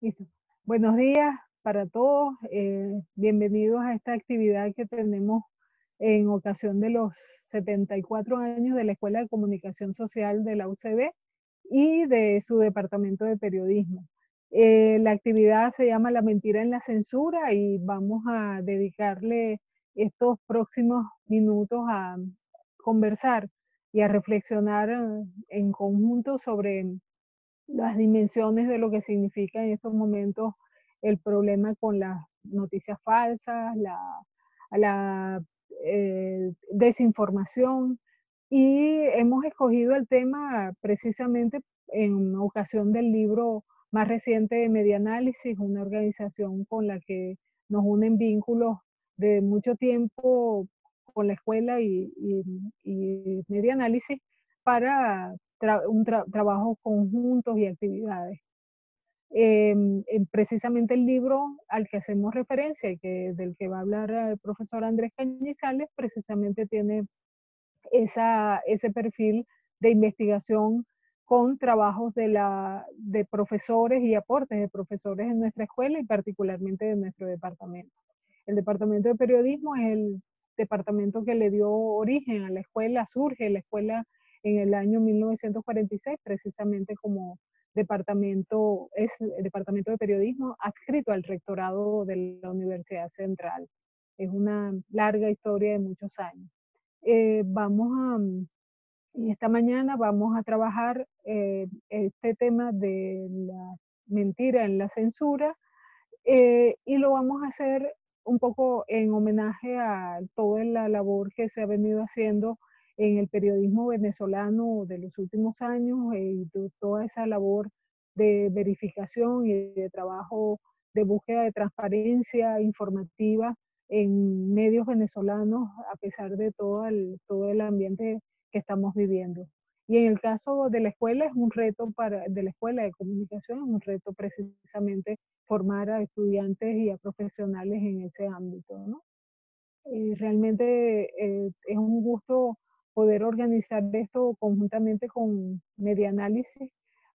Listo. Buenos días para todos. Bienvenidos a esta actividad que tenemos en ocasión de los 74 años de la Escuela de Comunicación Social de la UCB y de su departamento de periodismo. La actividad se llama La mentira en la censura y vamos a dedicarle estos próximos minutos a conversar y a reflexionar en conjunto sobre las dimensiones de lo que significa en estos momentos el problema con las noticias falsas, la desinformación. Y hemos escogido el tema precisamente en ocasión del libro más reciente de Medianálisis, una organización con la que nos unen vínculos de mucho tiempo con la escuela y Medianálisis para trabajos conjuntos y actividades. Precisamente el libro al que hacemos referencia y del que va a hablar el profesor Andrés Cañizales, precisamente tiene ese perfil de investigación con trabajos de profesores y aportes de profesores en nuestra escuela y particularmente de nuestro departamento. El departamento de periodismo es el departamento que le dio origen a la escuela, surge la escuela en el año 1946, precisamente como departamento, es el departamento de periodismo adscrito al rectorado de la Universidad Central. Es una larga historia de muchos años. Vamos a, y esta mañana vamos a trabajar este tema de la mentira en la censura, y lo vamos a hacer un poco en homenaje a toda la labor que se ha venido haciendo en el periodismo venezolano de los últimos años, y toda esa labor de verificación y de trabajo de búsqueda de transparencia informativa en medios venezolanos, a pesar de todo el ambiente que estamos viviendo. Y en el caso de la escuela, es un reto de la escuela de comunicación, es un reto precisamente formar a estudiantes y a profesionales en ese ámbito, ¿no? Realmente es un gusto poder organizar esto conjuntamente con Medianálisis,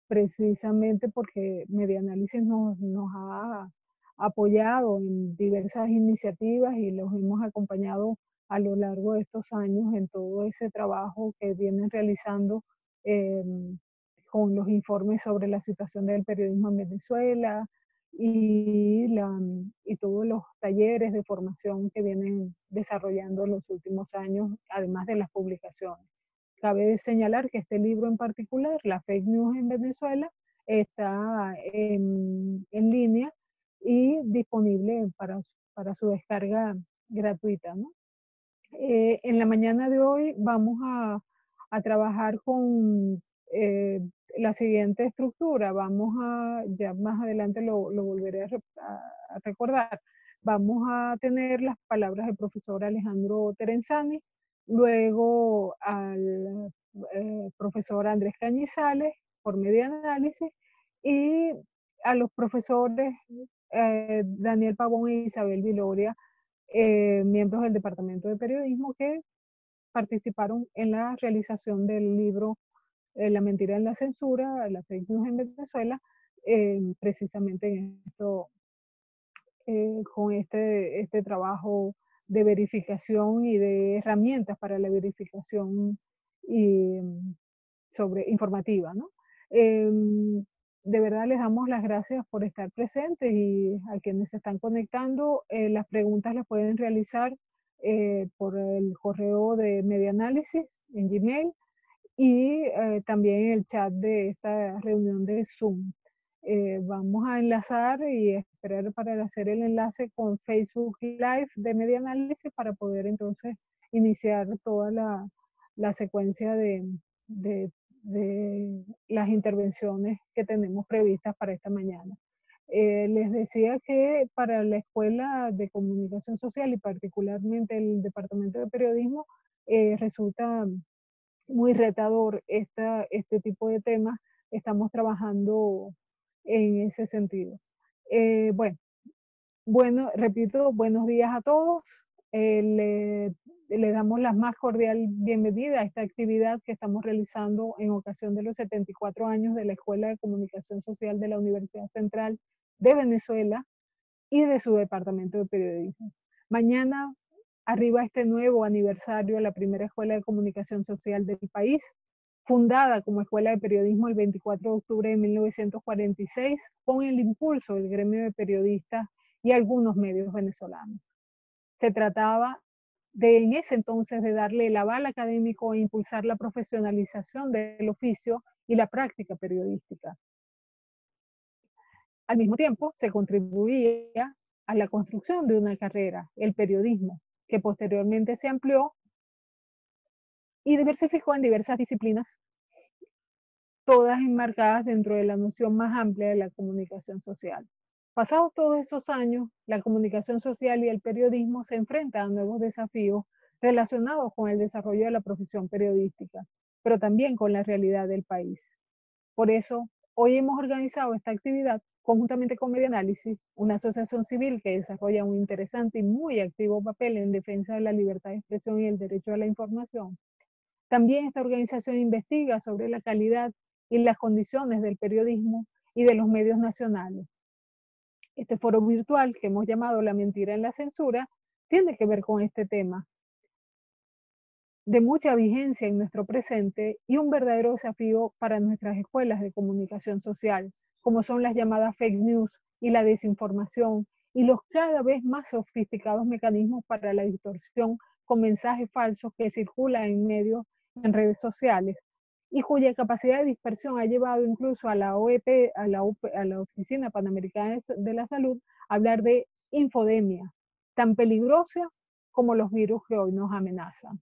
precisamente porque Medianálisis nos ha apoyado en diversas iniciativas y los hemos acompañado a lo largo de estos años en todo ese trabajo que vienen realizando, em, con los informes sobre la situación del periodismo en Venezuela, y todos los talleres de formación que vienen desarrollando en los últimos años, además de las publicaciones. Cabe señalar que este libro en particular, La Fake News en Venezuela, está en línea y disponible para su descarga gratuita, ¿no? En la mañana de hoy vamos a trabajar con la siguiente estructura. Ya más adelante lo volveré a recordar. Vamos a tener las palabras del profesor Alejandro Terenzani, luego al profesor Andrés Cañizales por Medianálisis, y a los profesores Daniel Pavón e Isabel Viloria, miembros del Departamento de Periodismo, que participaron en la realización del libro La mentira en la censura, la fake news en Venezuela, precisamente en esto, con este trabajo de verificación y de herramientas para la verificación y, informativa, ¿no? Em, de verdad les damos las gracias por estar presentes, y a quienes se están conectando, las preguntas las pueden realizar por el correo de Medianálisis en Gmail, y también en el chat de esta reunión de Zoom. Vamos a enlazar y esperar para hacer el enlace con Facebook Live de Medianálisis para poder entonces iniciar toda la secuencia de, de las intervenciones que tenemos previstas para esta mañana. Les decía que para la Escuela de Comunicación Social y particularmente el Departamento de Periodismo, resulta muy retador este tipo de temas. Estamos trabajando en ese sentido. Bueno, repito, buenos días a todos. Le damos la más cordial bienvenida a esta actividad que estamos realizando en ocasión de los 74 años de la Escuela de Comunicación Social de la Universidad Central de Venezuela y de su departamento de periodismo. Mañana arriba este nuevo aniversario de la primera escuela de comunicación social del país, fundada como Escuela de Periodismo el 24 de octubre de 1946, con el impulso del gremio de periodistas y algunos medios venezolanos. Se trataba en ese entonces de darle el aval académico e impulsar la profesionalización del oficio y la práctica periodística. Al mismo tiempo, se contribuía a la construcción de una carrera, el periodismo, que posteriormente se amplió y diversificó en diversas disciplinas, todas enmarcadas dentro de la noción más amplia de la comunicación social. Pasados todos esos años, la comunicación social y el periodismo se enfrentan a nuevos desafíos relacionados con el desarrollo de la profesión periodística, pero también con la realidad del país. Por eso, hoy hemos organizado esta actividad conjuntamente con Medianálisis, una asociación civil que desarrolla un interesante y muy activo papel en defensa de la libertad de expresión y el derecho a la información. También esta organización investiga sobre la calidad y las condiciones del periodismo y de los medios nacionales. Este foro virtual que hemos llamado La mentira en la censura tiene que ver con este tema de mucha vigencia en nuestro presente y un verdadero desafío para nuestras escuelas de comunicación social, como son las llamadas fake news y la desinformación y los cada vez más sofisticados mecanismos para la distorsión con mensajes falsos que circulan en medios, en redes sociales, y cuya capacidad de dispersión ha llevado incluso a la OEP, a la Oficina Panamericana de la Salud, a hablar de infodemia, tan peligrosa como los virus que hoy nos amenazan.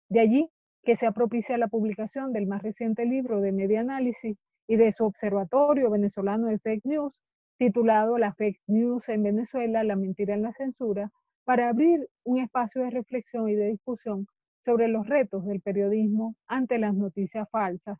De allí que se propicia la publicación del más reciente libro de Medianálisis y de su Observatorio Venezolano de Fake News, titulado La Fake News en Venezuela, la mentira en la censura, para abrir un espacio de reflexión y de discusión sobre los retos del periodismo ante las noticias falsas,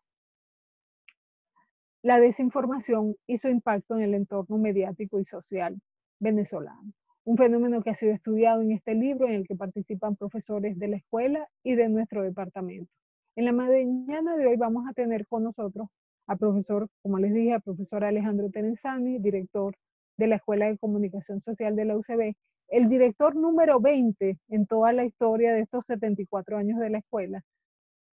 la desinformación y su impacto en el entorno mediático y social venezolano. Un fenómeno que ha sido estudiado en este libro en el que participan profesores de la escuela y de nuestro departamento. En la mañana de hoy vamos a tener con nosotros al profesor, como les dije, al profesor Alejandro Terenzani, director de la Escuela de Comunicación Social de la UCB, el director número 20 en toda la historia de estos 74 años de la escuela.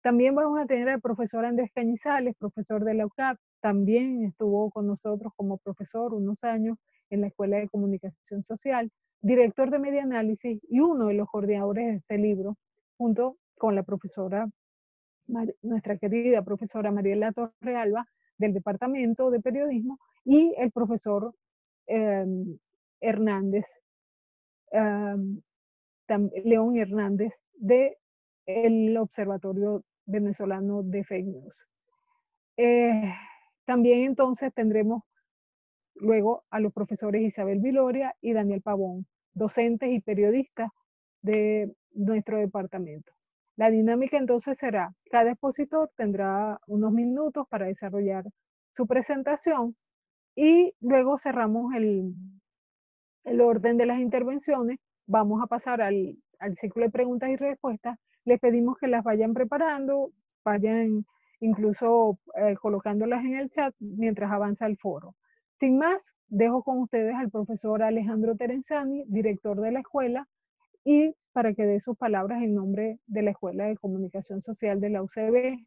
También vamos a tener al profesor Andrés Cañizales, profesor de la UCAP, también estuvo con nosotros como profesor unos años en la Escuela de Comunicación Social, director de Medianálisis y uno de los coordinadores de este libro, junto con la profesora, nuestra querida profesora Mariela Torrealba, del Departamento de Periodismo, y el profesor eh, Hernández, eh, León Hernández, del Observatorio Venezolano de Fake News. También entonces tendremos luego a los profesores Isabel Viloria y Daniel Pavón, docentes y periodistas de nuestro departamento. La dinámica entonces será, cada expositor tendrá unos minutos para desarrollar su presentación y luego cerramos el orden de las intervenciones. Vamos a pasar al ciclo de preguntas y respuestas. Les pedimos que las vayan preparando, vayan incluso colocándolas en el chat mientras avanza el foro. Sin más, dejo con ustedes al profesor Alejandro Terenzani, director de la escuela, y para que dé sus palabras en nombre de la Escuela de Comunicación Social de la UCB.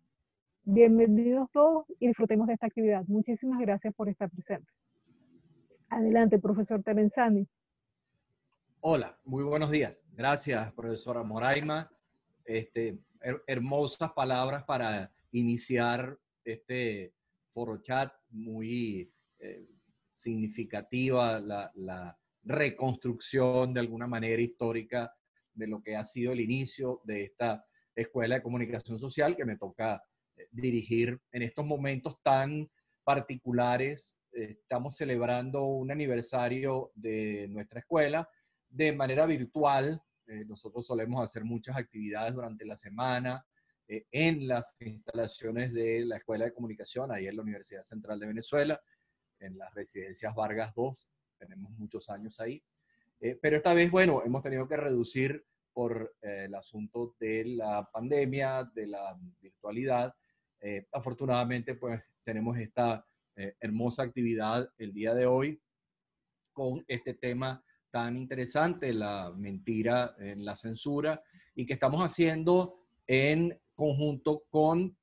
Bienvenidos todos y disfrutemos de esta actividad. Muchísimas gracias por estar presentes. Adelante, profesor Terenzani. Hola, muy buenos días. Gracias, profesora Moraima. Hermosas palabras para iniciar este foro chat, muy significativa la reconstrucción de alguna manera histórica de lo que ha sido el inicio de esta Escuela de Comunicación Social que me toca dirigir en estos momentos tan particulares. Estamos celebrando un aniversario de nuestra escuela de manera virtual. Nosotros solemos hacer muchas actividades durante la semana en las instalaciones de la Escuela de Comunicación, ahí en la Universidad Central de Venezuela, en las residencias Vargas II. Tenemos muchos años ahí. Pero esta vez, bueno, hemos tenido que reducir por el asunto de la pandemia, de la virtualidad. Afortunadamente, pues tenemos esta hermosa actividad el día de hoy con este tema tan interesante, la mentira en la censura, y que estamos haciendo en conjunto con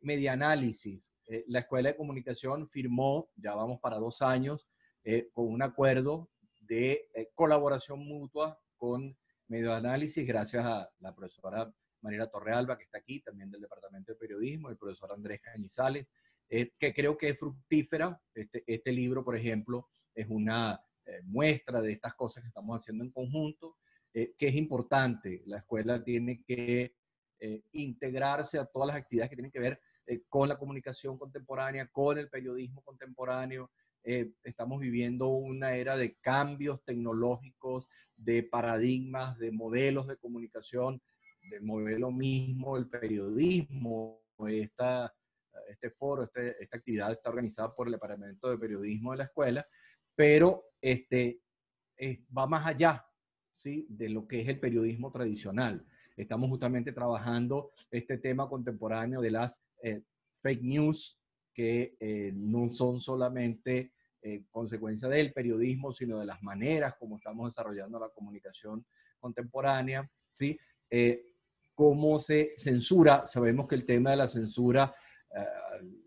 Medianálisis. La Escuela de Comunicación firmó, ya vamos para 2 años, con un acuerdo de colaboración mutua con Medianálisis, gracias a la profesora Mariela Torrealba, que está aquí, también del Departamento de Periodismo, el profesor Andrés Cañizales, que creo que es fructífera. Este libro, por ejemplo, es una muestra de estas cosas que estamos haciendo en conjunto, que es importante. La escuela tiene que integrarse a todas las actividades que tienen que ver con la comunicación contemporánea, con el periodismo contemporáneo. Estamos viviendo una era de cambios tecnológicos, de paradigmas, de modelos de comunicación, del modelo mismo, el periodismo. Este foro, esta actividad está organizada por el Departamento de Periodismo de la escuela, pero va más allá, ¿sí?, de lo que es el periodismo tradicional. Estamos justamente trabajando este tema contemporáneo de las fake news, que no son solamente consecuencia del periodismo, sino de las maneras como estamos desarrollando la comunicación contemporánea, ¿sí? Cómo se censura. Sabemos que el tema de la censura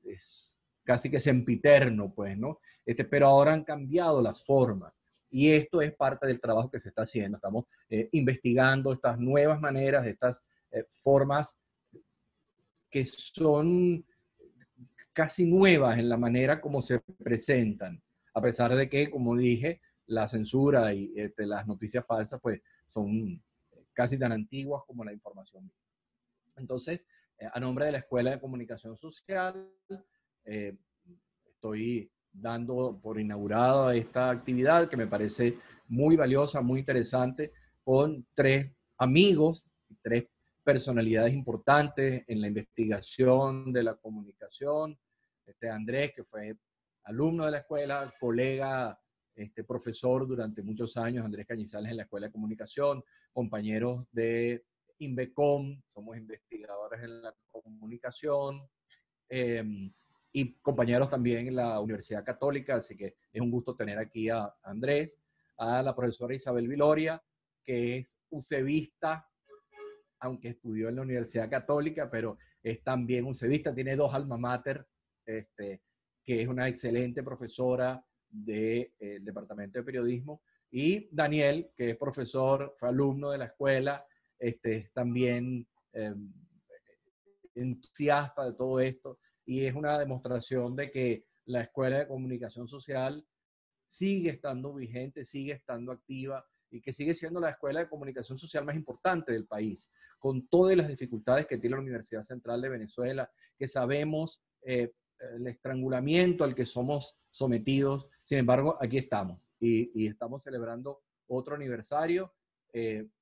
es casi que sempiterno, pues, ¿no? Pero ahora han cambiado las formas. Y esto es parte del trabajo que se está haciendo. Estamos investigando estas nuevas maneras, estas formas que son casi nuevas en la manera como se presentan, a pesar de que, como dije, la censura y las noticias falsas pues son casi tan antiguas como la información. Entonces, a nombre de la Escuela de Comunicación Social, estoy dando por inaugurada esta actividad que me parece muy valiosa, muy interesante, con 3 amigos, 3 personalidades importantes en la investigación de la comunicación. Andrés, que fue alumno de la escuela, colega, profesor durante muchos años, Andrés Cañizales, en la Escuela de Comunicación, compañeros de INVECOM, somos investigadores en la comunicación, y compañeros también en la Universidad Católica, así que es un gusto tener aquí a Andrés, a la profesora Isabel Viloria, que es ucebista, aunque estudió en la Universidad Católica, pero es también ucebista, tiene 2 alma mater, que es una excelente profesora del Departamento de Periodismo, y Daniel, que es profesor, fue alumno de la escuela, también entusiasta de todo esto, y es una demostración de que la Escuela de Comunicación Social sigue estando vigente, sigue estando activa, y que sigue siendo la escuela de comunicación social más importante del país, con todas las dificultades que tiene la Universidad Central de Venezuela, que sabemos el estrangulamiento al que somos sometidos. Sin embargo, aquí estamos y estamos celebrando otro aniversario en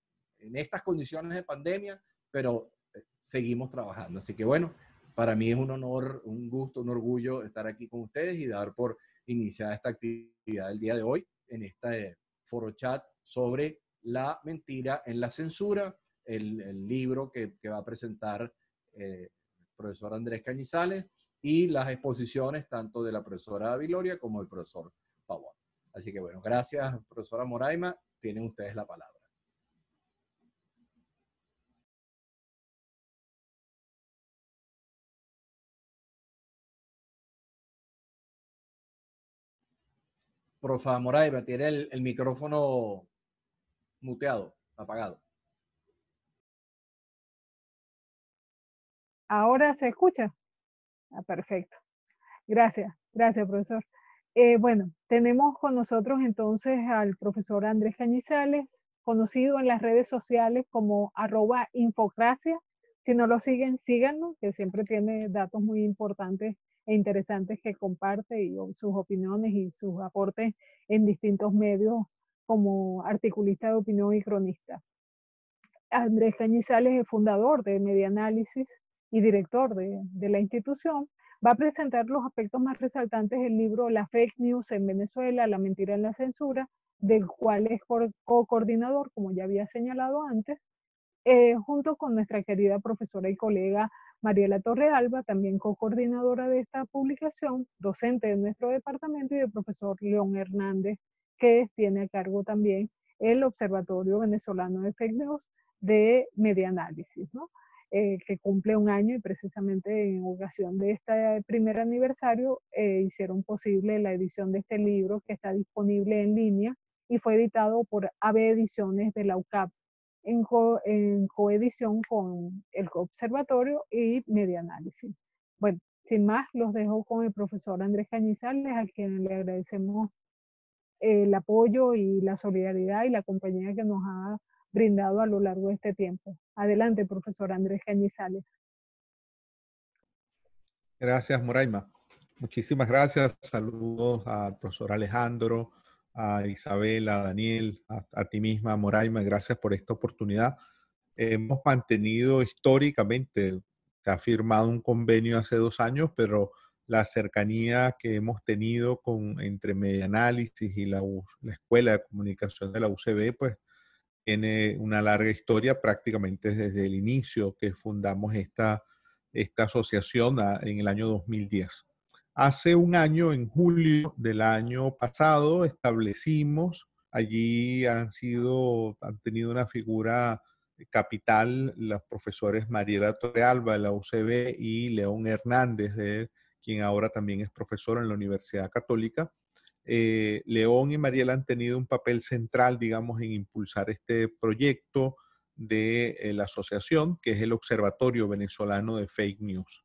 estas condiciones de pandemia, pero seguimos trabajando. Así que bueno, para mí es un honor, un gusto, un orgullo estar aquí con ustedes y dar por iniciada esta actividad del día de hoy en este foro chat sobre la mentira en la censura, el libro que va a presentar el profesor Andrés Cañizales, y las exposiciones tanto de la profesora Viloria como del profesor Pavón. Así que bueno, gracias, profesora Moraima. Tienen ustedes la palabra. Profa Moraima, tiene el micrófono muteado, apagado. ¿Ahora se escucha? Perfecto. Gracias, gracias, profesor. Bueno, tenemos con nosotros entonces al profesor Andrés Cañizales, conocido en las redes sociales como @infocracia. Si no lo siguen, síganlo, que siempre tiene datos muy importantes e interesantes que comparte, y sus opiniones y sus aportes en distintos medios como articulista de opinión y cronista. Andrés Cañizales es fundador de Medianálisis y director de la institución. Va a presentar los aspectos más resaltantes del libro La Fake News en Venezuela, la mentira en la censura, del cual es co-coordinador, como ya había señalado antes, junto con nuestra querida profesora y colega Mariela Torrealba, también co-coordinadora de esta publicación, docente de nuestro departamento, y el profesor León Hernández, que tiene a cargo también el Observatorio Venezolano de Fake News de Medianálisis, ¿no? Que cumple un año, y precisamente en ocasión de este primer aniversario hicieron posible la edición de este libro, que está disponible en línea y fue editado por AB Ediciones de la UCAP en coedición con el Observatorio y Medianálisis. Bueno, sin más, los dejo con el profesor Andrés Cañizales, a quien le agradecemos el apoyo y la solidaridad y la compañía que nos ha brindado a lo largo de este tiempo. Adelante, profesor Andrés Cañizales. Gracias, Moraima. Muchísimas gracias. Saludos al profesor Alejandro, a Isabel, a Daniel, a ti misma, Moraima. Gracias por esta oportunidad. Hemos mantenido históricamente, se ha firmado un convenio hace 2 años, pero la cercanía que hemos tenido entre Medianálisis y la Escuela de Comunicación de la UCB, pues tiene una larga historia, prácticamente desde el inicio que fundamos esta asociación en el año 2010. Hace un año, en julio del año pasado, establecimos, allí han tenido una figura capital los profesores Mariela Torrealba de la UCB y León Hernández, quien ahora también es profesor en la Universidad Católica. León y Mariela han tenido un papel central, digamos, en impulsar este proyecto de la asociación, que es el Observatorio Venezolano de Fake News,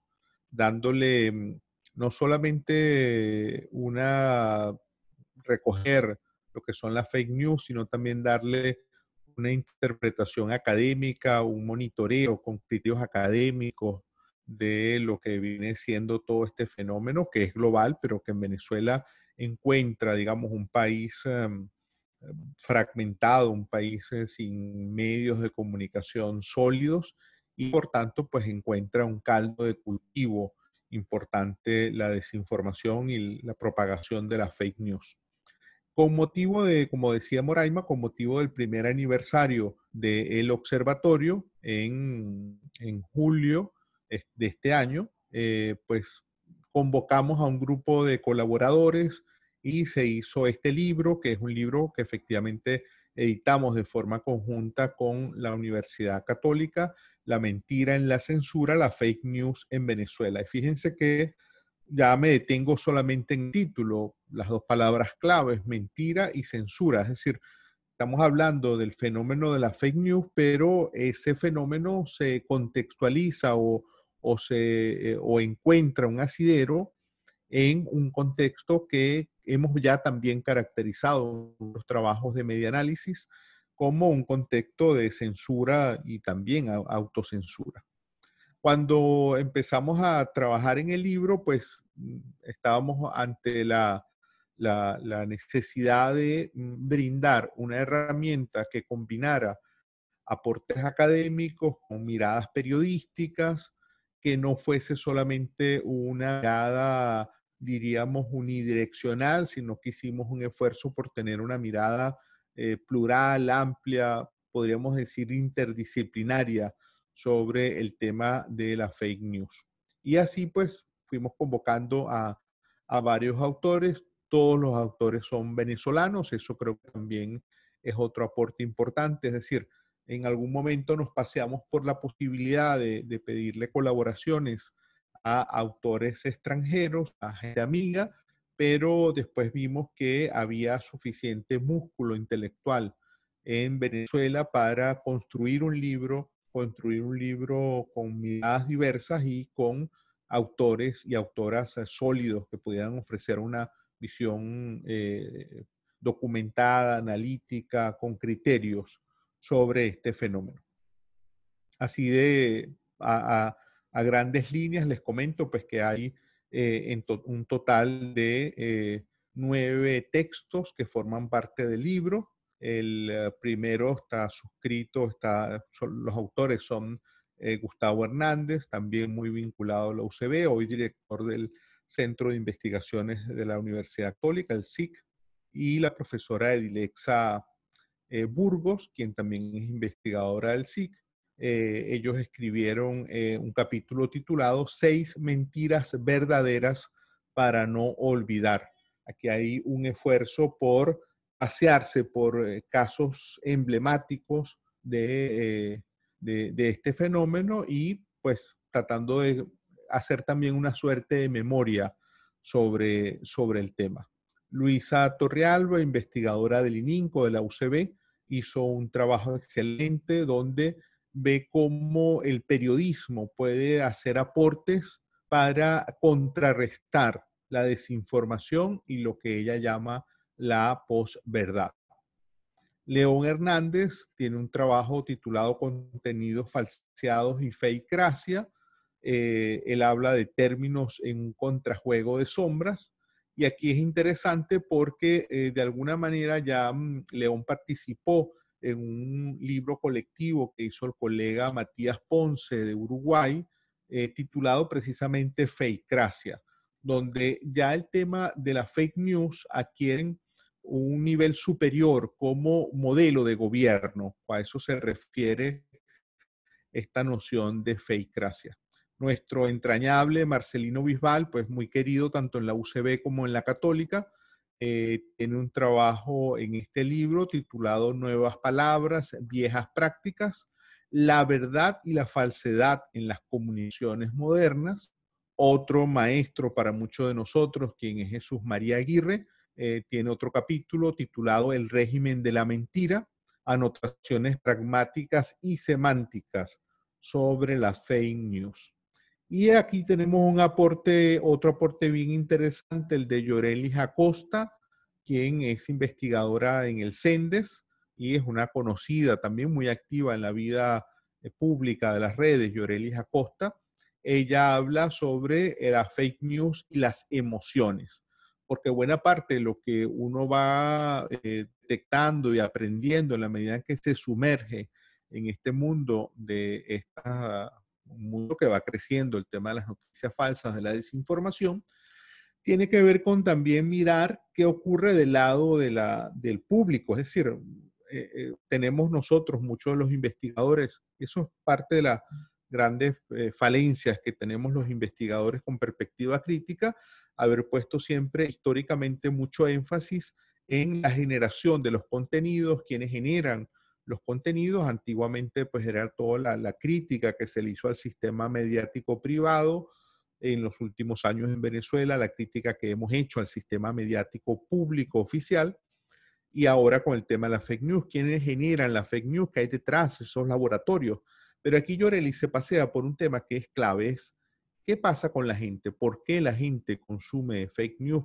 dándole no solamente recoger lo que son las fake news, sino también darle una interpretación académica, un monitoreo con criterios académicos de lo que viene siendo todo este fenómeno, que es global, pero que en Venezuela encuentra, digamos, un país fragmentado, un país sin medios de comunicación sólidos y por tanto pues encuentra un caldo de cultivo importante la desinformación y la propagación de las fake news. Con motivo de, como decía Moraima, con motivo del primer aniversario del observatorio en julio de este año, pues convocamos a un grupo de colaboradores y se hizo este libro, que es un libro que efectivamente editamos de forma conjunta con la Universidad Católica, La mentira en la censura, la fake news en Venezuela. Y fíjense que ya me detengo solamente en el título, las 2 palabras claves, mentira y censura. Es decir, estamos hablando del fenómeno de la fake news, pero ese fenómeno se contextualiza o encuentra un asidero en un contexto que hemos ya también caracterizado en los trabajos de medianálisis como un contexto de censura y también autocensura. Cuando empezamos a trabajar en el libro, pues estábamos ante la necesidad de brindar una herramienta que combinara aportes académicos con miradas periodísticas, que no fuese solamente una mirada, diríamos, unidireccional, sino que hicimos un esfuerzo por tener una mirada plural, amplia, podríamos decir interdisciplinaria sobre el tema de la fake news. Y así pues fuimos convocando a varios autores, todos los autores son venezolanos, eso creo que también es otro aporte importante, es decir, en algún momento nos paseamos por la posibilidad de pedirle colaboraciones a autores extranjeros, a gente amiga, pero después vimos que había suficiente músculo intelectual en Venezuela para construir un libro con miradas diversas y con autores y autoras sólidos que pudieran ofrecer una visión documentada, analítica, con criterios sobre este fenómeno. Así a grandes líneas les comento pues que hay un total de 9 textos que forman parte del libro. El primero está suscrito, los autores son Gustavo Hernández, también muy vinculado a la UCB, hoy director del Centro de Investigaciones de la Universidad Católica, el SIC, y la profesora Edilexa Burgos, quien también es investigadora del SIC. Ellos escribieron un capítulo titulado 6 mentiras verdaderas para no olvidar. Aquí hay un esfuerzo por pasearse por casos emblemáticos de este fenómeno y pues tratando de hacer también una suerte de memoria sobre el tema. Luisa Torrealba, investigadora del ININCO de la UCB, hizo un trabajo excelente donde ve cómo el periodismo puede hacer aportes para contrarrestar la desinformación y lo que ella llama la posverdad. León Hernández tiene un trabajo titulado Contenidos falseados y fakeacia. Él habla de términos en un contrajuego de sombras. Y aquí es interesante porque de alguna manera ya León participó en un libro colectivo que hizo el colega Matías Ponce de Uruguay, titulado precisamente Fakeacia, donde ya el tema de la fake news adquieren un nivel superior como modelo de gobierno. A eso se refiere esta noción de fakeacia. Nuestro entrañable Marcelino Bisbal, pues muy querido tanto en la UCB como en la Católica, tiene un trabajo en este libro titulado Nuevas Palabras, Viejas Prácticas, la verdad y la falsedad en las comunicaciones modernas. Otro maestro para muchos de nosotros, quien es Jesús María Aguirre, tiene otro capítulo titulado El régimen de la mentira, anotaciones pragmáticas y semánticas sobre las fake news. Y aquí tenemos un aporte, otro aporte bien interesante, el de Yorelis Acosta, quien es investigadora en el CENDES y es una conocida, también muy activa en la vida pública de las redes, Yorelis Acosta. Ella habla sobre las fake news y las emociones, porque buena parte de lo que uno va detectando y aprendiendo en la medida en que se sumerge en este mundo un mundo que va creciendo, el tema de las noticias falsas, de la desinformación, tiene que ver con también mirar qué ocurre del lado del público. Es decir, tenemos nosotros, muchos de los investigadores, eso es parte de las grandes falencias que tenemos los investigadores con perspectiva crítica, haber puesto siempre históricamente mucho énfasis en la generación de los contenidos, quienes generan los contenidos. Antiguamente pues era toda la crítica que se le hizo al sistema mediático privado. En los últimos años en Venezuela, la crítica que hemos hecho al sistema mediático público oficial, y ahora con el tema de la fake news, ¿quiénes generan la fake news? ¿Qué hay detrás de esos laboratorios? Pero aquí Yoreli se pasea por un tema que es clave, es ¿qué pasa con la gente? ¿Por qué la gente consume fake news?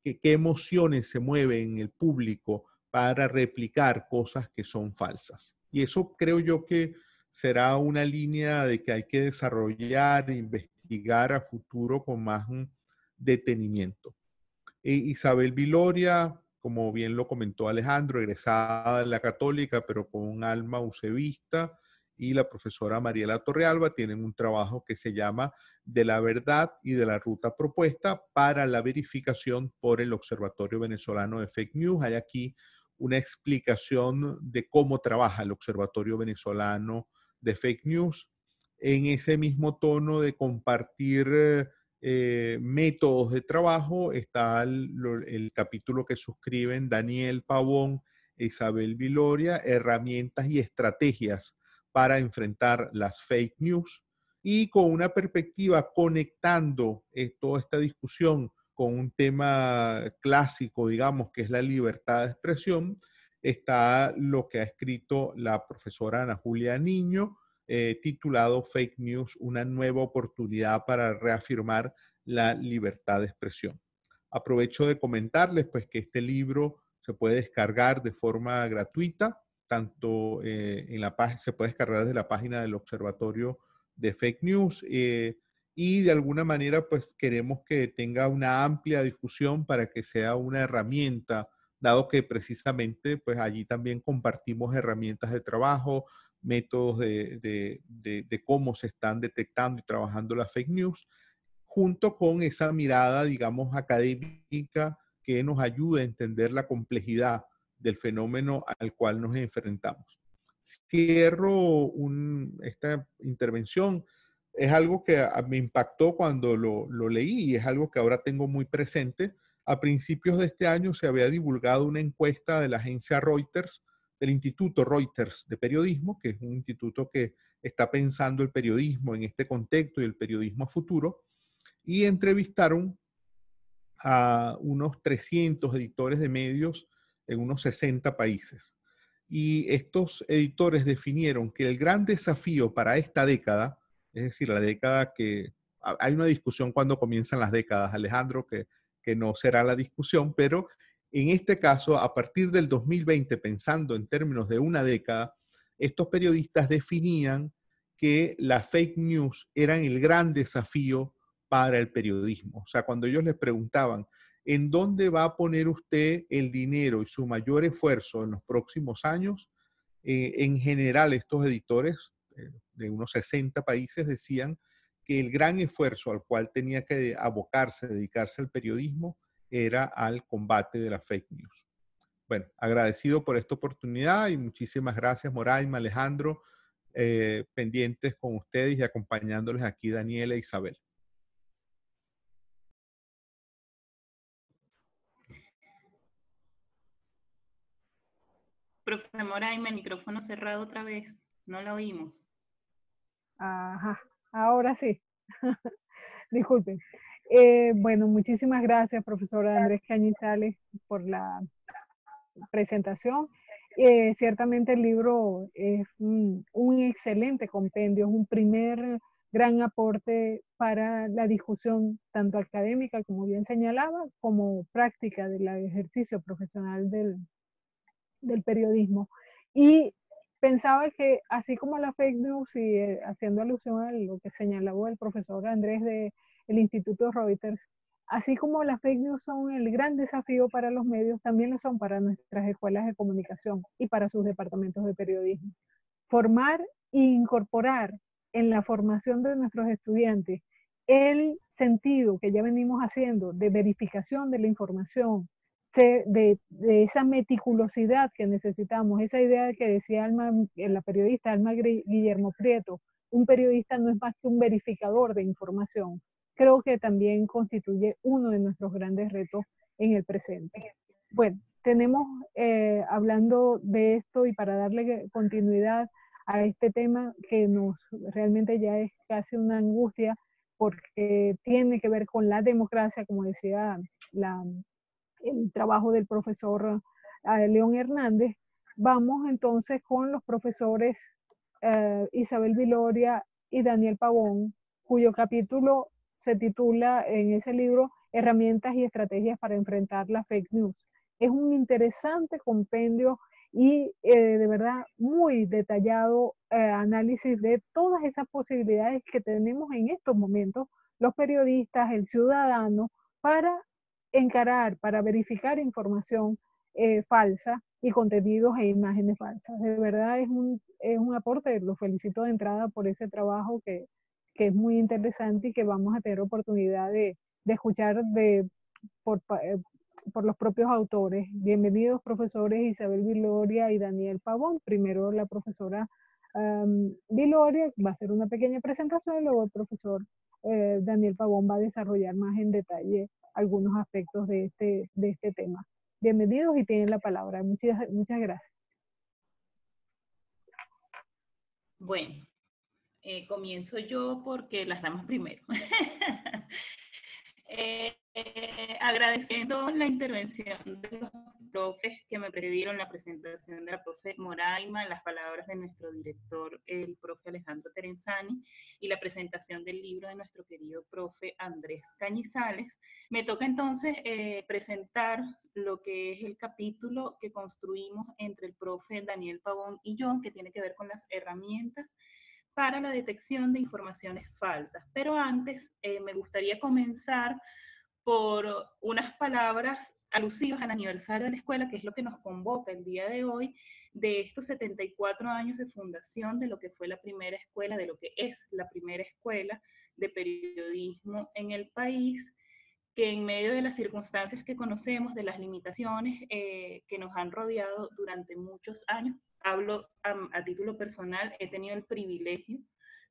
¿Qué emociones se mueven en el público para replicar cosas que son falsas? Y eso creo yo que será una línea de que hay que desarrollar e investigar a futuro con más detenimiento. Isabel Viloria, como bien lo comentó Alejandro, egresada de la Católica, pero con un alma ucebista, y la profesora Mariela Torrealba tienen un trabajo que se llama De la verdad y de la ruta propuesta para la verificación por el Observatorio Venezolano de Fake News. Hay aquí una explicación de cómo trabaja el Observatorio Venezolano de Fake News en ese mismo tono de compartir métodos de trabajo. Está el capítulo que suscriben Daniel Pavón e Isabel Viloria, herramientas y estrategias para enfrentar las fake news, y con una perspectiva conectando toda esta discusión con un tema clásico, digamos, que es la libertad de expresión. Está lo que ha escrito la profesora Ana Julia Niño, titulado Fake News, una nueva oportunidad para reafirmar la libertad de expresión. Aprovecho de comentarles pues que este libro se puede descargar de forma gratuita, tanto en la página, se puede descargar desde la página del Observatorio de Fake News, y de alguna manera pues queremos que tenga una amplia difusión para que sea una herramienta, dado que precisamente pues allí también compartimos herramientas de trabajo, métodos de cómo se están detectando y trabajando las fake news, junto con esa mirada, digamos, académica que nos ayude a entender la complejidad del fenómeno al cual nos enfrentamos. Cierro esta intervención. Es algo que me impactó cuando lo leí y es algo que ahora tengo muy presente, a principios de este año se había divulgado una encuesta de la agencia Reuters, del Instituto Reuters de Periodismo, que es un instituto que está pensando el periodismo en este contexto y el periodismo a futuro, y entrevistaron a unos 300 editores de medios en unos 60 países. Y estos editores definieron que el gran desafío para esta década, es decir, la década que hay una discusión cuando comienzan las décadas, Alejandro, que no será la discusión, pero en este caso, a partir del 2020, pensando en términos de una década, estos periodistas definían que las fake news eran el gran desafío para el periodismo. O sea, cuando ellos les preguntaban, ¿en dónde va a poner usted el dinero y su mayor esfuerzo en los próximos años? En general, estos editores de unos 60 países decían que el gran esfuerzo al cual tenía que abocarse, dedicarse al periodismo, era al combate de la fake news. Bueno, agradecido por esta oportunidad y muchísimas gracias, Moraima, Alejandro, pendientes con ustedes y acompañándoles aquí Daniela e Isabel. Profe Moraima, el micrófono cerrado otra vez. No la oímos. Ajá, ahora sí. Disculpen. Bueno, muchísimas gracias, profesora Andrés Cañizales, por la presentación. Ciertamente el libro es un excelente compendio, es un primer gran aporte para la discusión tanto académica, como bien señalaba, como práctica del ejercicio profesional del periodismo. Y pensaba que así como la fake news, y haciendo alusión a lo que señalaba el profesor Andrés del Instituto Reuters, así como las fake news son el gran desafío para los medios, también lo son para nuestras escuelas de comunicación y para sus departamentos de periodismo. Formar e incorporar en la formación de nuestros estudiantes el sentido que ya venimos haciendo de verificación de la información, de esa meticulosidad que necesitamos, esa idea que decía la periodista Alma Guillermo Prieto, un periodista no es más que un verificador de información, creo que también constituye uno de nuestros grandes retos en el presente. Bueno, tenemos, hablando de esto y para darle continuidad a este tema que nos realmente ya es casi una angustia porque tiene que ver con la democracia, como decía el trabajo del profesor León Hernández. Vamos entonces con los profesores Isabel Viloria y Daniel Pavón, cuyo capítulo se titula en ese libro Herramientas y estrategias para enfrentar la fake news. Es un interesante compendio y de verdad muy detallado análisis de todas esas posibilidades que tenemos en estos momentos los periodistas, el ciudadano, para encarar, para verificar información falsa y contenidos e imágenes falsas. De verdad es un aporte, lo felicito de entrada por ese trabajo que es muy interesante y que vamos a tener oportunidad de escuchar por los propios autores. Bienvenidos, profesores Isabel Viloria y Daniel Pavón. Primero la profesora Viloria va a hacer una pequeña presentación y luego el profesor Daniel Pavón va a desarrollar más en detalle algunos aspectos de este tema. Bienvenidos y tienen la palabra. Muchas gracias. Bueno, comienzo yo porque las damas primero. Agradeciendo la intervención de los profes que me precedieron, la presentación de la profe Moraima, las palabras de nuestro director, el profe Alejandro Terenzani, y la presentación del libro de nuestro querido profe Andrés Cañizales. Me toca entonces presentar lo que es el capítulo que construimos entre el profe Daniel Pavón y yo, que tiene que ver con las herramientas para la detección de informaciones falsas. Pero antes me gustaría comenzar por unas palabras alusivas al aniversario de la escuela, que es lo que nos convoca el día de hoy, de estos 74 años de fundación de lo que fue la primera escuela, de lo que es la primera escuela de periodismo en el país, que en medio de las circunstancias que conocemos, de las limitaciones que nos han rodeado durante muchos años, hablo a título personal, he tenido el privilegio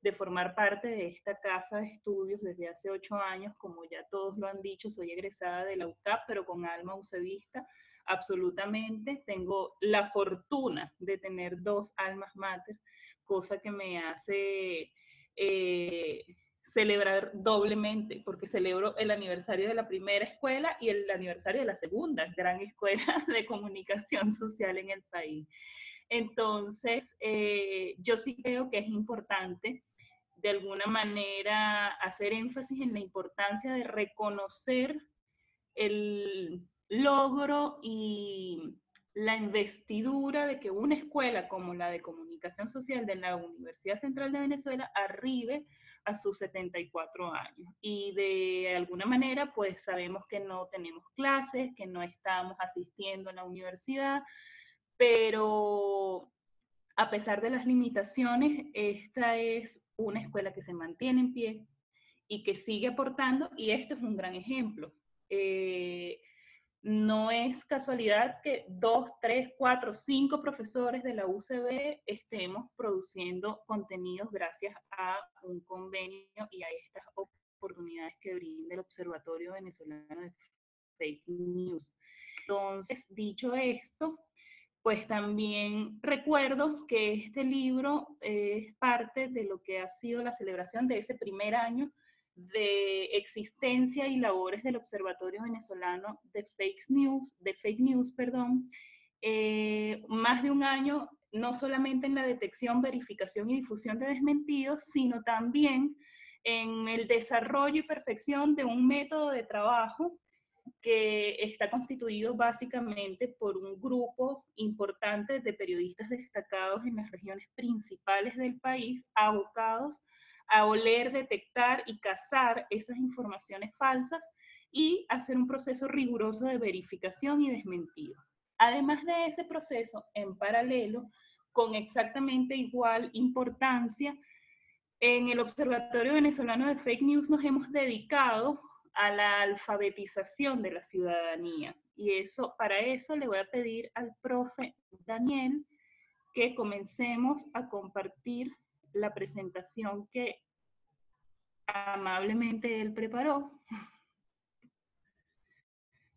de formar parte de esta casa de estudios desde hace 8 años. Como ya todos lo han dicho, soy egresada de la UCAP, pero con alma ucebista, absolutamente. Tengo la fortuna de tener 2 almas mater, cosa que me hace celebrar doblemente, porque celebro el aniversario de la primera escuela y el aniversario de la segunda gran escuela de comunicación social en el país. Entonces, yo sí creo que es importante de alguna manera hacer énfasis en la importancia de reconocer el logro y la investidura de que una escuela como la de comunicación social de la Universidad Central de Venezuela arribe a sus 74 años. Y de alguna manera, pues sabemos que no tenemos clases, que no estamos asistiendo a la universidad, pero a pesar de las limitaciones, esta es una escuela que se mantiene en pie y que sigue aportando, y este es un gran ejemplo. No es casualidad que 2, 3, 4, 5 profesores de la UCB estemos produciendo contenidos gracias a un convenio y a estas oportunidades que brinda el Observatorio Venezolano de Fake News. Entonces, dicho esto, pues también recuerdo que este libro es parte de lo que ha sido la celebración de ese primer año de existencia y labores del Observatorio Venezolano de Fake News, más de un año no solamente en la detección, verificación y difusión de desmentidos, sino también en el desarrollo y perfección de un método de trabajo que está constituido básicamente por un grupo importante de periodistas destacados en las regiones principales del país, abocados a oler, detectar y cazar esas informaciones falsas y hacer un proceso riguroso de verificación y desmentido. Además de ese proceso, en paralelo, con exactamente igual importancia, en el Observatorio Venezolano de Fake News nos hemos dedicado a la alfabetización de la ciudadanía. Y para eso le voy a pedir al profe Daniel que comencemos a compartir la presentación que amablemente él preparó.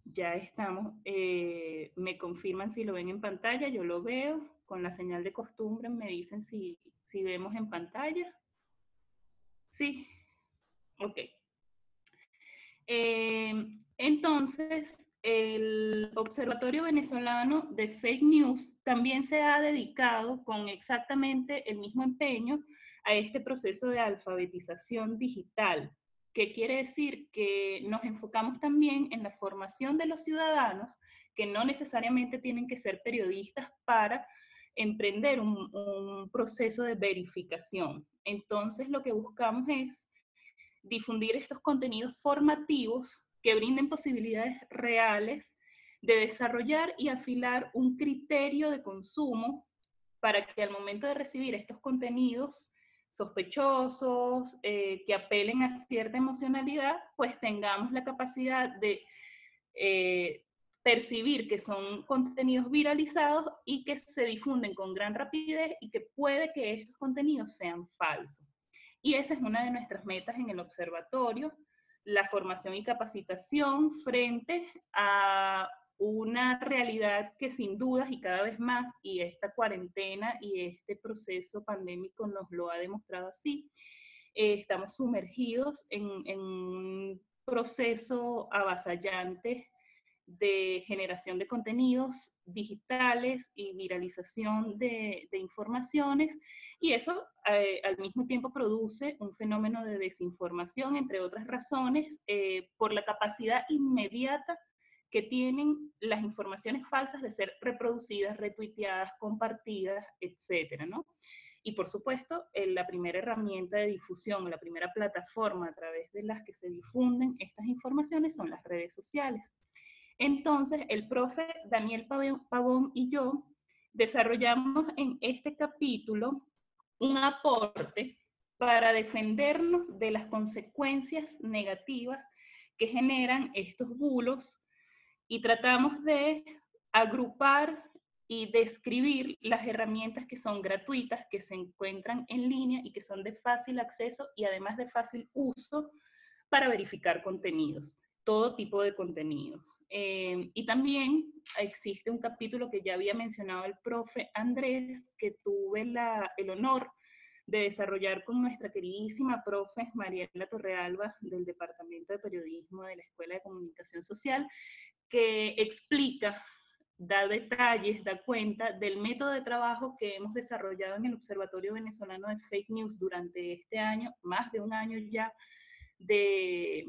Ya estamos. Me confirman si lo ven en pantalla. Yo lo veo. Con la señal de costumbre me dicen si vemos en pantalla. Sí. Ok. Entonces, el Observatorio Venezolano de Fake News también se ha dedicado con exactamente el mismo empeño a este proceso de alfabetización digital. ¿Qué quiere decir? Que nos enfocamos también en la formación de los ciudadanos, que no necesariamente tienen que ser periodistas para emprender un proceso de verificación. Entonces, lo que buscamos es difundir estos contenidos formativos que brinden posibilidades reales de desarrollar y afilar un criterio de consumo para que al momento de recibir estos contenidos sospechosos, que apelen a cierta emocionalidad, pues tengamos la capacidad de percibir que son contenidos viralizados y que se difunden con gran rapidez y que puede que estos contenidos sean falsos. Y esa es una de nuestras metas en el observatorio, la formación y capacitación frente a una realidad que sin dudas y cada vez más, y esta cuarentena y este proceso pandémico nos lo ha demostrado así, estamos sumergidos en un proceso avasallante de generación de contenidos digitales y viralización de informaciones, y eso al mismo tiempo produce un fenómeno de desinformación, entre otras razones, por la capacidad inmediata que tienen las informaciones falsas de ser reproducidas, retuiteadas, compartidas, etcétera, ¿no? Y por supuesto, la primera herramienta de difusión, la primera plataforma a través de las que se difunden estas informaciones son las redes sociales. Entonces, el profe Daniel Pavón y yo desarrollamos en este capítulo un aporte para defendernos de las consecuencias negativas que generan estos bulos, y tratamos de agrupar y describir las herramientas que son gratuitas, que se encuentran en línea y que son de fácil acceso y además de fácil uso para verificar contenidos, todo tipo de contenidos. Y también existe un capítulo que ya había mencionado el profe Andrés, que tuve el honor de desarrollar con nuestra queridísima profe Mariela Torrealba del Departamento de Periodismo de la Escuela de Comunicación Social, que explica, da detalles, da cuenta del método de trabajo que hemos desarrollado en el Observatorio Venezolano de Fake News durante este año, más de un año ya de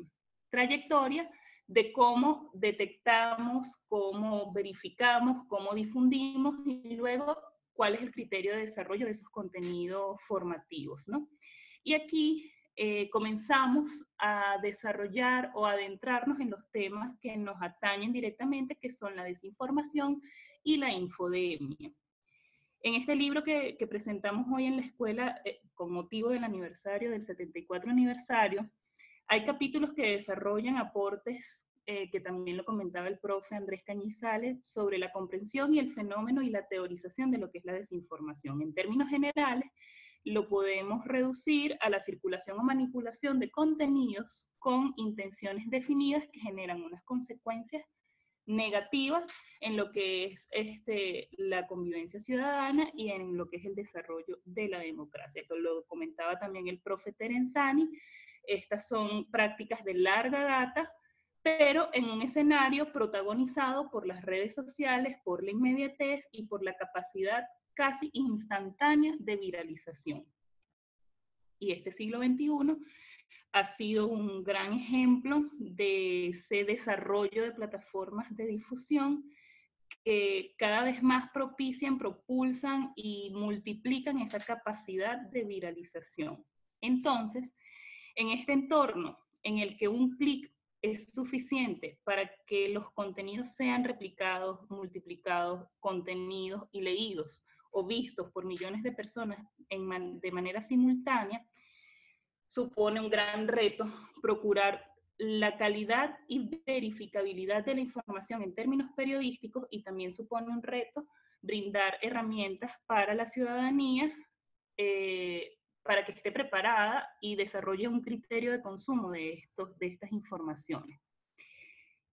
trayectoria, de cómo detectamos, cómo verificamos, cómo difundimos y luego cuál es el criterio de desarrollo de esos contenidos formativos, ¿no? Y aquí comenzamos a desarrollar o adentrarnos en los temas que nos atañen directamente, que son la desinformación y la infodemia. En este libro que presentamos hoy en la escuela, con motivo del aniversario, del 74 aniversario, hay capítulos que desarrollan aportes, que también lo comentaba el profe Andrés Cañizales, sobre la comprensión y el fenómeno y la teorización de lo que es la desinformación. En términos generales, lo podemos reducir a la circulación o manipulación de contenidos con intenciones definidas que generan unas consecuencias negativas en lo que es la convivencia ciudadana y en lo que es el desarrollo de la democracia. Esto lo comentaba también el profe Terenzani. Estas son prácticas de larga data, pero en un escenario protagonizado por las redes sociales, por la inmediatez y por la capacidad casi instantánea de viralización. Y este siglo XXI ha sido un gran ejemplo de ese desarrollo de plataformas de difusión que cada vez más propician, propulsan y multiplican esa capacidad de viralización. Entonces, en este entorno en el que un clic es suficiente para que los contenidos sean replicados, multiplicados, contenidos y leídos o vistos por millones de personas de manera simultánea, supone un gran reto procurar la calidad y verificabilidad de la información en términos periodísticos, y también supone un reto brindar herramientas para la ciudadanía para que esté preparada y desarrolle un criterio de consumo de estas informaciones.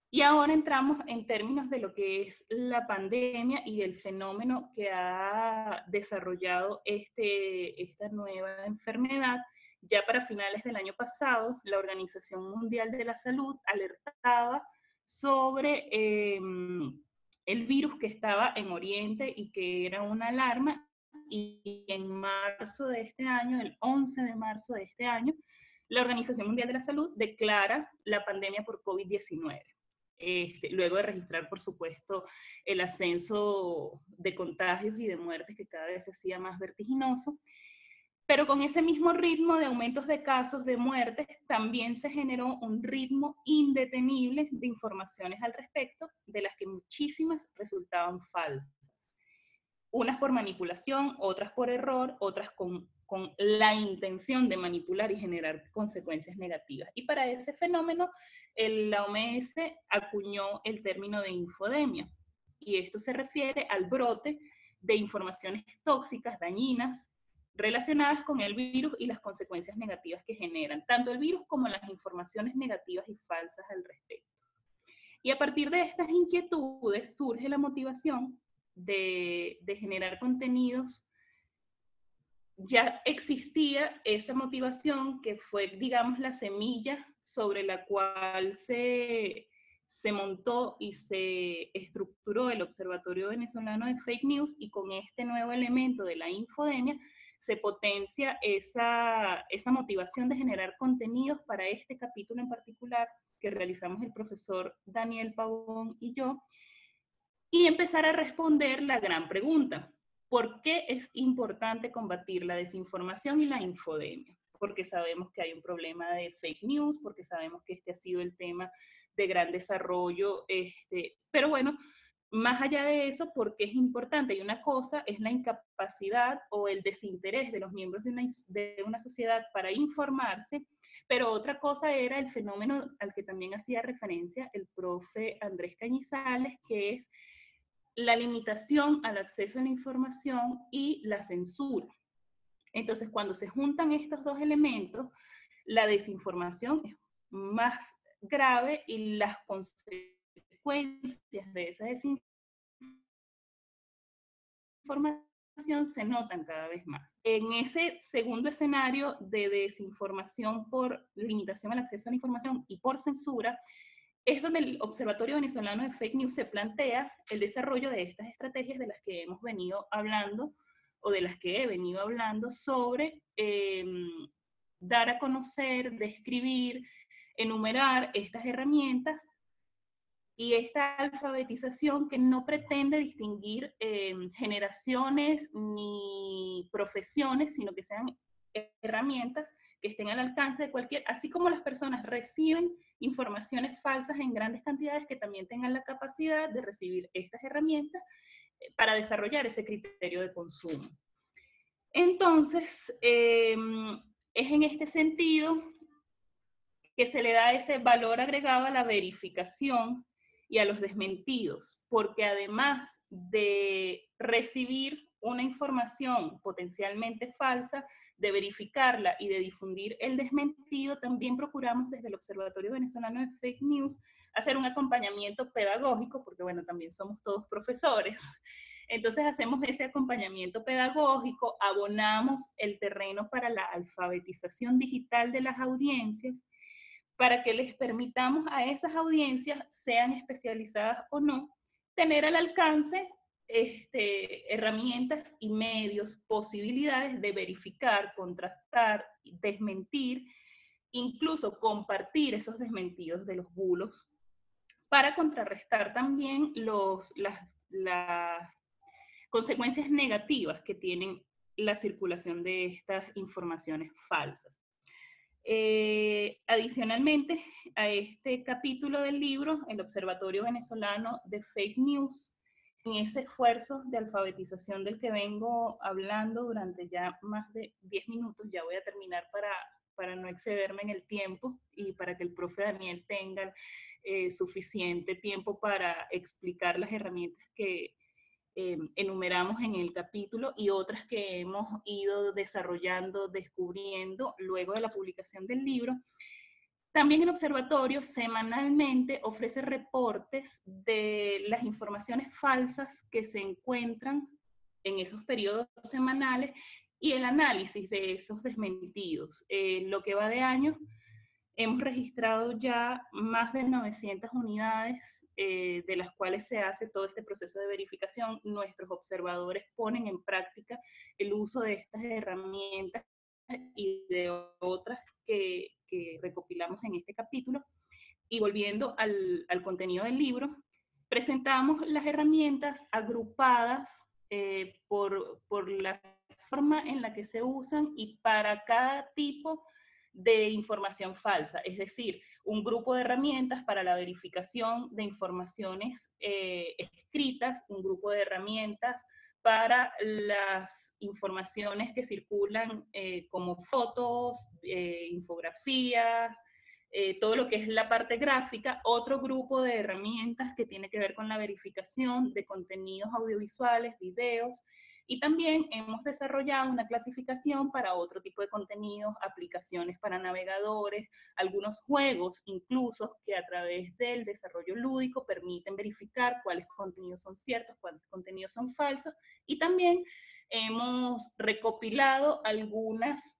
Y ahora entramos en términos de lo que es la pandemia y el fenómeno que ha desarrollado esta nueva enfermedad. Ya para finales del año pasado, la Organización Mundial de la Salud alertaba sobre el virus que estaba en Oriente y que era una alarma, y en marzo de este año, el 11 de marzo de este año, la Organización Mundial de la Salud declara la pandemia por COVID-19. Luego de registrar, por supuesto, el ascenso de contagios y de muertes que cada vez se hacía más vertiginoso. Pero con ese mismo ritmo de aumentos de casos, de muertes, también se generó un ritmo indetenible de informaciones al respecto, de las que muchísimas resultaban falsas. Unas por manipulación, otras por error, otras con la intención de manipular y generar consecuencias negativas. Y para ese fenómeno, la OMS acuñó el término de infodemia. Y esto se refiere al brote de informaciones tóxicas, dañinas, relacionadas con el virus y las consecuencias negativas que generan, tanto el virus como las informaciones negativas y falsas al respecto. Y a partir de estas inquietudes surge la motivación de generar contenidos. Ya existía esa motivación que fue, digamos, la semilla sobre la cual se montó y se estructuró el Observatorio Venezolano de Fake News, y con este nuevo elemento de la infodemia se potencia esa motivación de generar contenidos para este capítulo en particular que realizamos el profesor Daniel Pavón y yo, y empezar a responder la gran pregunta: ¿por qué es importante combatir la desinformación y la infodemia? Porque sabemos que hay un problema de fake news, porque sabemos que este ha sido el tema de gran desarrollo, pero bueno, más allá de eso, ¿por qué es importante? Y una cosa es la incapacidad o el desinterés de los miembros de una sociedad para informarse, pero otra cosa era el fenómeno al que también hacía referencia el profe Andrés Cañizales, que es la limitación al acceso a la información y la censura. Entonces, cuando se juntan estos dos elementos, la desinformación es más grave y las consecuencias de esa desinformación se notan cada vez más. En ese segundo escenario de desinformación por limitación al acceso a la información y por censura, es donde el Observatorio Venezolano de Fake News se plantea el desarrollo de estas estrategias de las que hemos venido hablando, o de las que he venido hablando, sobre dar a conocer, describir, enumerar estas herramientas y esta alfabetización que no pretende distinguir generaciones ni profesiones, sino que sean herramientas que estén al alcance de cualquier, así como las personas reciben informaciones falsas en grandes cantidades, que también tengan la capacidad de recibir estas herramientas para desarrollar ese criterio de consumo. Entonces, es en este sentido que se le da ese valor agregado a la verificación y a los desmentidos, porque además de recibir una información potencialmente falsa, de verificarla y de difundir el desmentido, también procuramos desde el Observatorio Venezolano de Fake News hacer un acompañamiento pedagógico, porque bueno, también somos todos profesores. Entonces hacemos ese acompañamiento pedagógico, abonamos el terreno para la alfabetización digital de las audiencias, para que les permitamos a esas audiencias, sean especializadas o no, tener al alcance herramientas y medios, posibilidades de verificar, contrastar, desmentir, incluso compartir esos desmentidos de los bulos, para contrarrestar también las consecuencias negativas que tienen la circulación de estas informaciones falsas. Adicionalmente a este capítulo del libro, el Observatorio Venezolano de Fake News, en ese esfuerzo de alfabetización del que vengo hablando durante ya más de 10 minutos, ya voy a terminar para no excederme en el tiempo y para que el profe Daniel tenga suficiente tiempo para explicar las herramientas que enumeramos en el capítulo y otras que hemos ido desarrollando, descubriendo luego de la publicación del libro. También el observatorio semanalmente ofrece reportes de las informaciones falsas que se encuentran en esos periodos semanales y el análisis de esos desmentidos. Lo que va de año, hemos registrado ya más de 900 unidades, de las cuales se hace todo este proceso de verificación. Nuestros observadores ponen en práctica el uso de estas herramientas y de otras que recopilamos en este capítulo. Y volviendo al contenido del libro, presentamos las herramientas agrupadas por la forma en la que se usan y para cada tipo de información falsa, es decir, un grupo de herramientas para la verificación de informaciones escritas, un grupo de herramientas para las informaciones que circulan como fotos, infografías, todo lo que es la parte gráfica, otro grupo de herramientas que tiene que ver con la verificación de contenidos audiovisuales, videos, y también hemos desarrollado una clasificación para otro tipo de contenidos, aplicaciones para navegadores, algunos juegos incluso que a través del desarrollo lúdico permiten verificar cuáles contenidos son ciertos, cuáles contenidos son falsos, y también hemos recopilado algunas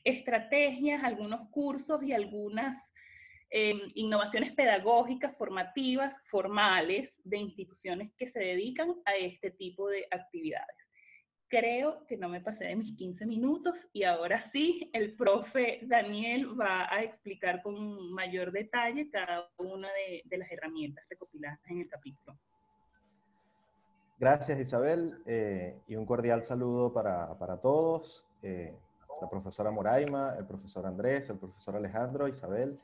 estrategias, algunos cursos y algunas innovaciones pedagógicas, formativas, formales, de instituciones que se dedican a este tipo de actividades. Creo que no me pasé de mis 15 minutos y ahora sí, el profe Daniel va a explicar con mayor detalle cada una de las herramientas recopiladas en el capítulo. Gracias, Isabel, y un cordial saludo para todos, la profesora Moraima, el profesor Andrés, el profesor Alejandro, Isabel.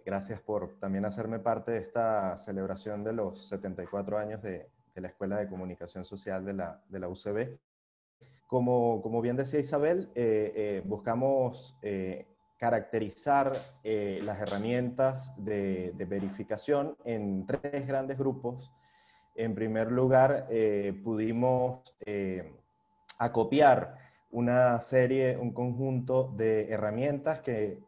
Gracias por también hacerme parte de esta celebración de los 74 años de la Escuela de Comunicación Social de la UCB. Como bien decía Isabel, buscamos caracterizar las herramientas de verificación en tres grandes grupos En primer lugar, pudimos acopiar una serie, un conjunto de herramientas que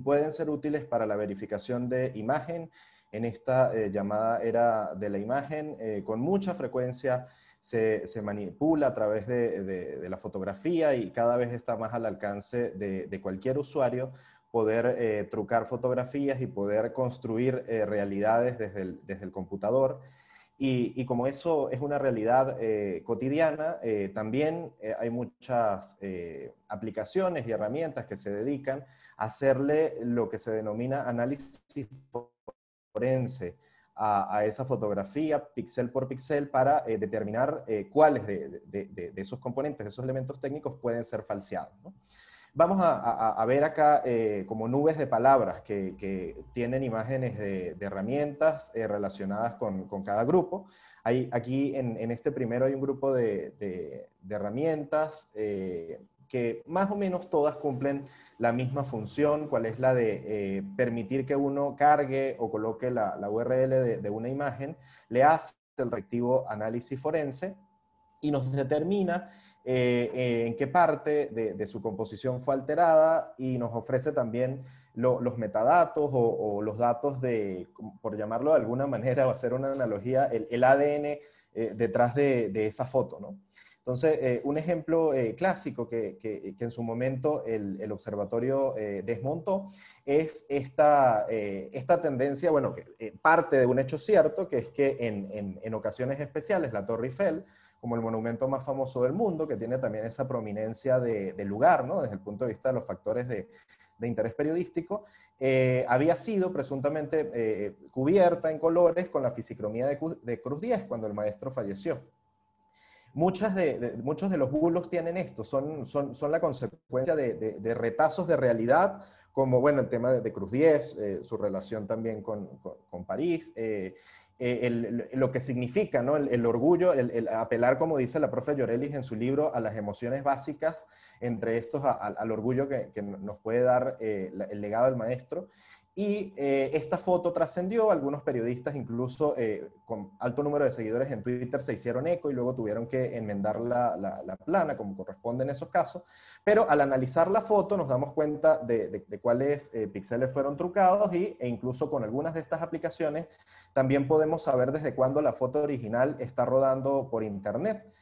pueden ser útiles para la verificación de imagen. En esta llamada era de la imagen, con mucha frecuencia se manipula a través de la fotografía y cada vez está más al alcance de cualquier usuario poder trucar fotografías y poder construir realidades desde el computador. Y como eso es una realidad cotidiana, también hay muchas aplicaciones y herramientas que se dedican a hacerle lo que se denomina análisis forense a esa fotografía, píxel por píxel, para determinar cuáles de esos componentes, de esos elementos técnicos pueden ser falseados, ¿no? Vamos a ver acá como nubes de palabras que tienen imágenes de herramientas relacionadas con cada grupo. Aquí en este primero hay un grupo de herramientas que más o menos todas cumplen la misma función, cuál es la de permitir que uno cargue o coloque la URL de una imagen, le hace el respectivo análisis forense y nos determina en qué parte de su composición fue alterada y nos ofrece también los metadatos o los datos de, por llamarlo de alguna manera o hacer una analogía, el ADN detrás de esa foto, ¿no? Entonces, un ejemplo clásico que en su momento el observatorio desmontó es esta tendencia, bueno, que parte de un hecho cierto, que es que en ocasiones especiales la Torre Eiffel, como el monumento más famoso del mundo, que tiene también esa prominencia de lugar, ¿no? Desde el punto de vista de los factores de interés periodístico, había sido presuntamente cubierta en colores con la fisicromía de Cruz Diez cuando el maestro falleció. Muchos de los bulos tienen esto, son la consecuencia de retazos de realidad, como bueno, el tema de Cruz Diez, su relación también con París, lo que significa, ¿no? El orgullo, el apelar, como dice la profe Llorelis en su libro, a las emociones básicas, entre estos al orgullo que nos puede dar el legado del maestro. Y esta foto trascendió, algunos periodistas incluso con alto número de seguidores en Twitter se hicieron eco y luego tuvieron que enmendar la plana, como corresponde en esos casos. Pero al analizar la foto nos damos cuenta de cuáles píxeles fueron trucados e incluso con algunas de estas aplicaciones también podemos saber desde cuándo la foto original está rodando por internet.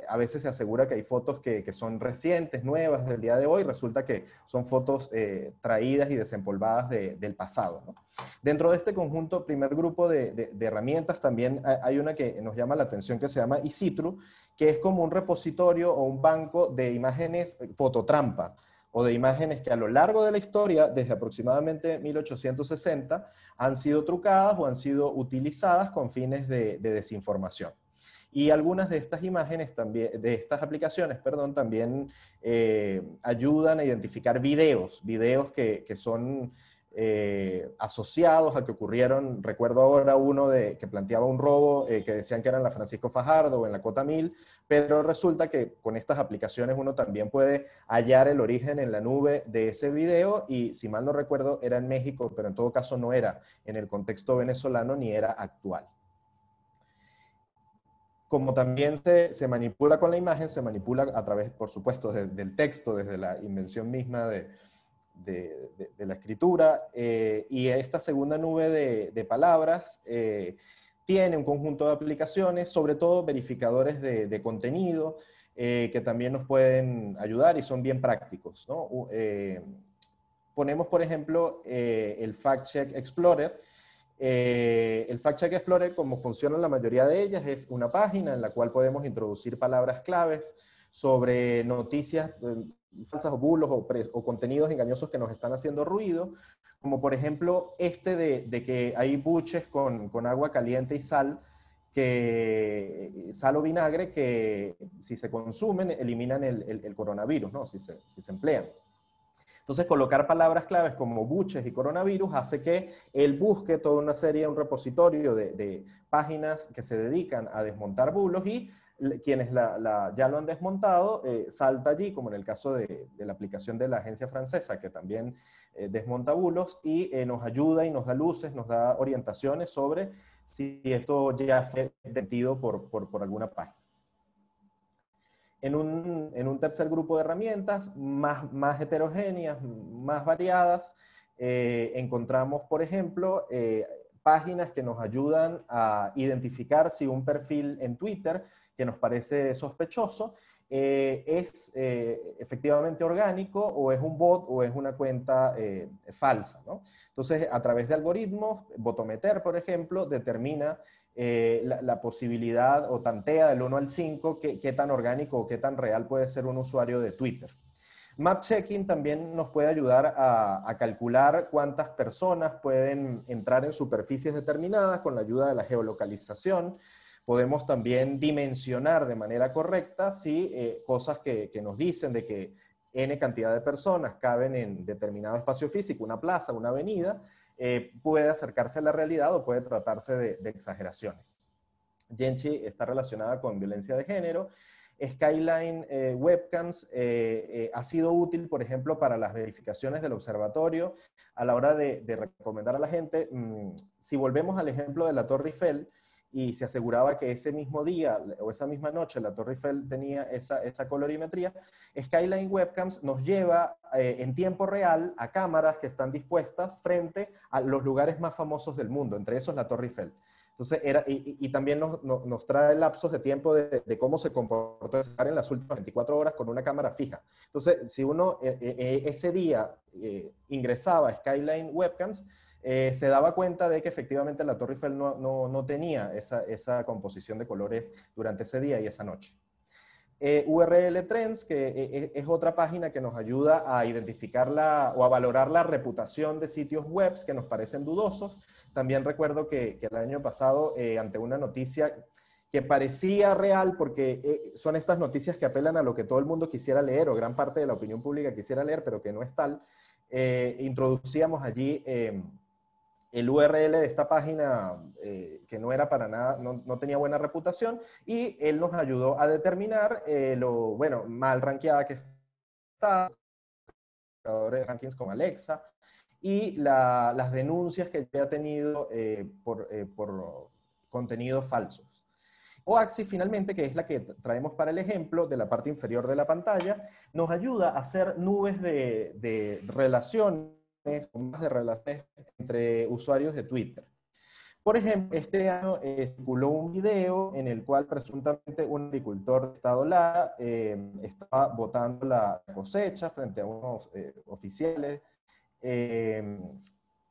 A veces se asegura que hay fotos que son recientes, nuevas del día de hoy, resulta que son fotos traídas y desempolvadas del pasado, ¿no? Dentro de este conjunto, primer grupo de herramientas, también hay una que nos llama la atención que se llama eCitru, que es como un repositorio o un banco de imágenes fototrampa, o de imágenes que a lo largo de la historia, desde aproximadamente 1860, han sido trucadas o han sido utilizadas con fines de desinformación. Y algunas de estas imágenes también, de estas aplicaciones, perdón, también ayudan a identificar videos que son asociados a que ocurrieron. Recuerdo ahora uno que planteaba un robo que decían que era en la Francisco Fajardo o en la Cota 1000, pero resulta que con estas aplicaciones uno también puede hallar el origen en la nube de ese video y, si mal no recuerdo, era en México, pero en todo caso no era en el contexto venezolano ni era actual. Como también se manipula con la imagen, se manipula a través, por supuesto, del texto, desde la invención misma de la escritura, y esta segunda nube de palabras tiene un conjunto de aplicaciones, sobre todo verificadores de contenido, que también nos pueden ayudar y son bien prácticos, ¿no? Ponemos, por ejemplo, el Fact Check Explorer. El Fact Check Explorer, como funciona la mayoría de ellas, es una página en la cual podemos introducir palabras claves sobre noticias falsas o bulos o contenidos engañosos que nos están haciendo ruido, como por ejemplo de que hay buches con agua caliente y sal o vinagre que si se consumen eliminan el coronavirus, ¿no? Si se emplean. Entonces, colocar palabras claves como buches y coronavirus hace que él busque toda una serie, un repositorio de páginas que se dedican a desmontar bulos y quienes ya lo han desmontado, salta allí, como en el caso de la aplicación de la agencia francesa, que también desmonta bulos y nos ayuda y nos da luces, nos da orientaciones sobre si esto ya fue detenido por alguna página. En un tercer grupo de herramientas, más heterogéneas, más variadas, encontramos, por ejemplo, páginas que nos ayudan a identificar si un perfil en Twitter que nos parece sospechoso es efectivamente orgánico, o es un bot, o es una cuenta falsa, ¿no? Entonces, a través de algoritmos, Botometer, por ejemplo, determina la posibilidad, o tantea del 1 al 5 qué tan orgánico o qué tan real puede ser un usuario de Twitter. Map-checking también nos puede ayudar a calcular cuántas personas pueden entrar en superficies determinadas con la ayuda de la geolocalización. Podemos también dimensionar de manera correcta si cosas que nos dicen de que N cantidad de personas caben en determinado espacio físico, una plaza, una avenida, puede acercarse a la realidad o puede tratarse de exageraciones. Genchi está relacionada con violencia de género. Skyline Webcams ha sido útil, por ejemplo, para las verificaciones del observatorio a la hora de recomendar a la gente. Si volvemos al ejemplo de la Torre Eiffel, y se aseguraba que ese mismo día o esa misma noche la Torre Eiffel tenía esa colorimetría, Skyline Webcams nos lleva en tiempo real a cámaras que están dispuestas frente a los lugares más famosos del mundo, entre esos la Torre Eiffel. Entonces, y también nos trae lapsos de tiempo de cómo se comportó en las últimas 24 horas con una cámara fija. Entonces, si uno ese día ingresaba a Skyline Webcams, se daba cuenta de que efectivamente la Torre Eiffel no tenía esa composición de colores durante ese día y esa noche. URL Trends, que es otra página que nos ayuda a identificar o a valorar la reputación de sitios web que nos parecen dudosos. También recuerdo que el año pasado, ante una noticia que parecía real, porque son estas noticias que apelan a lo que todo el mundo quisiera leer, o gran parte de la opinión pública quisiera leer, pero que no es tal, introducíamos allí el URL de esta página que no era para nada, no tenía buena reputación, y él nos ayudó a determinar lo mal rankeada que está, rankings como Alexa, y las denuncias que ya ha tenido por contenidos falsos. OAXI, finalmente, que es la que traemos para el ejemplo de la parte inferior de la pantalla, nos ayuda a hacer nubes de relaciones, más de relaciones entre usuarios de Twitter. Por ejemplo, este año circuló un video en el cual presuntamente un agricultor de Estado Lara estaba botando la cosecha frente a unos oficiales.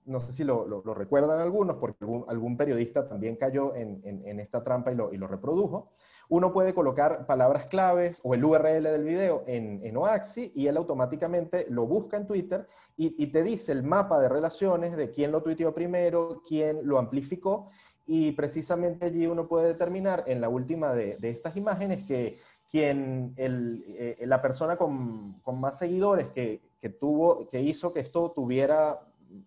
No sé si lo recuerdan algunos, porque algún periodista también cayó en esta trampa y lo reprodujo. Uno puede colocar palabras claves o el URL del video en OAXI, y él automáticamente lo busca en Twitter y te dice el mapa de relaciones de quién lo tuiteó primero, quién lo amplificó, y precisamente allí uno puede determinar en la última de estas imágenes que la persona con más seguidores que hizo que esto tuviera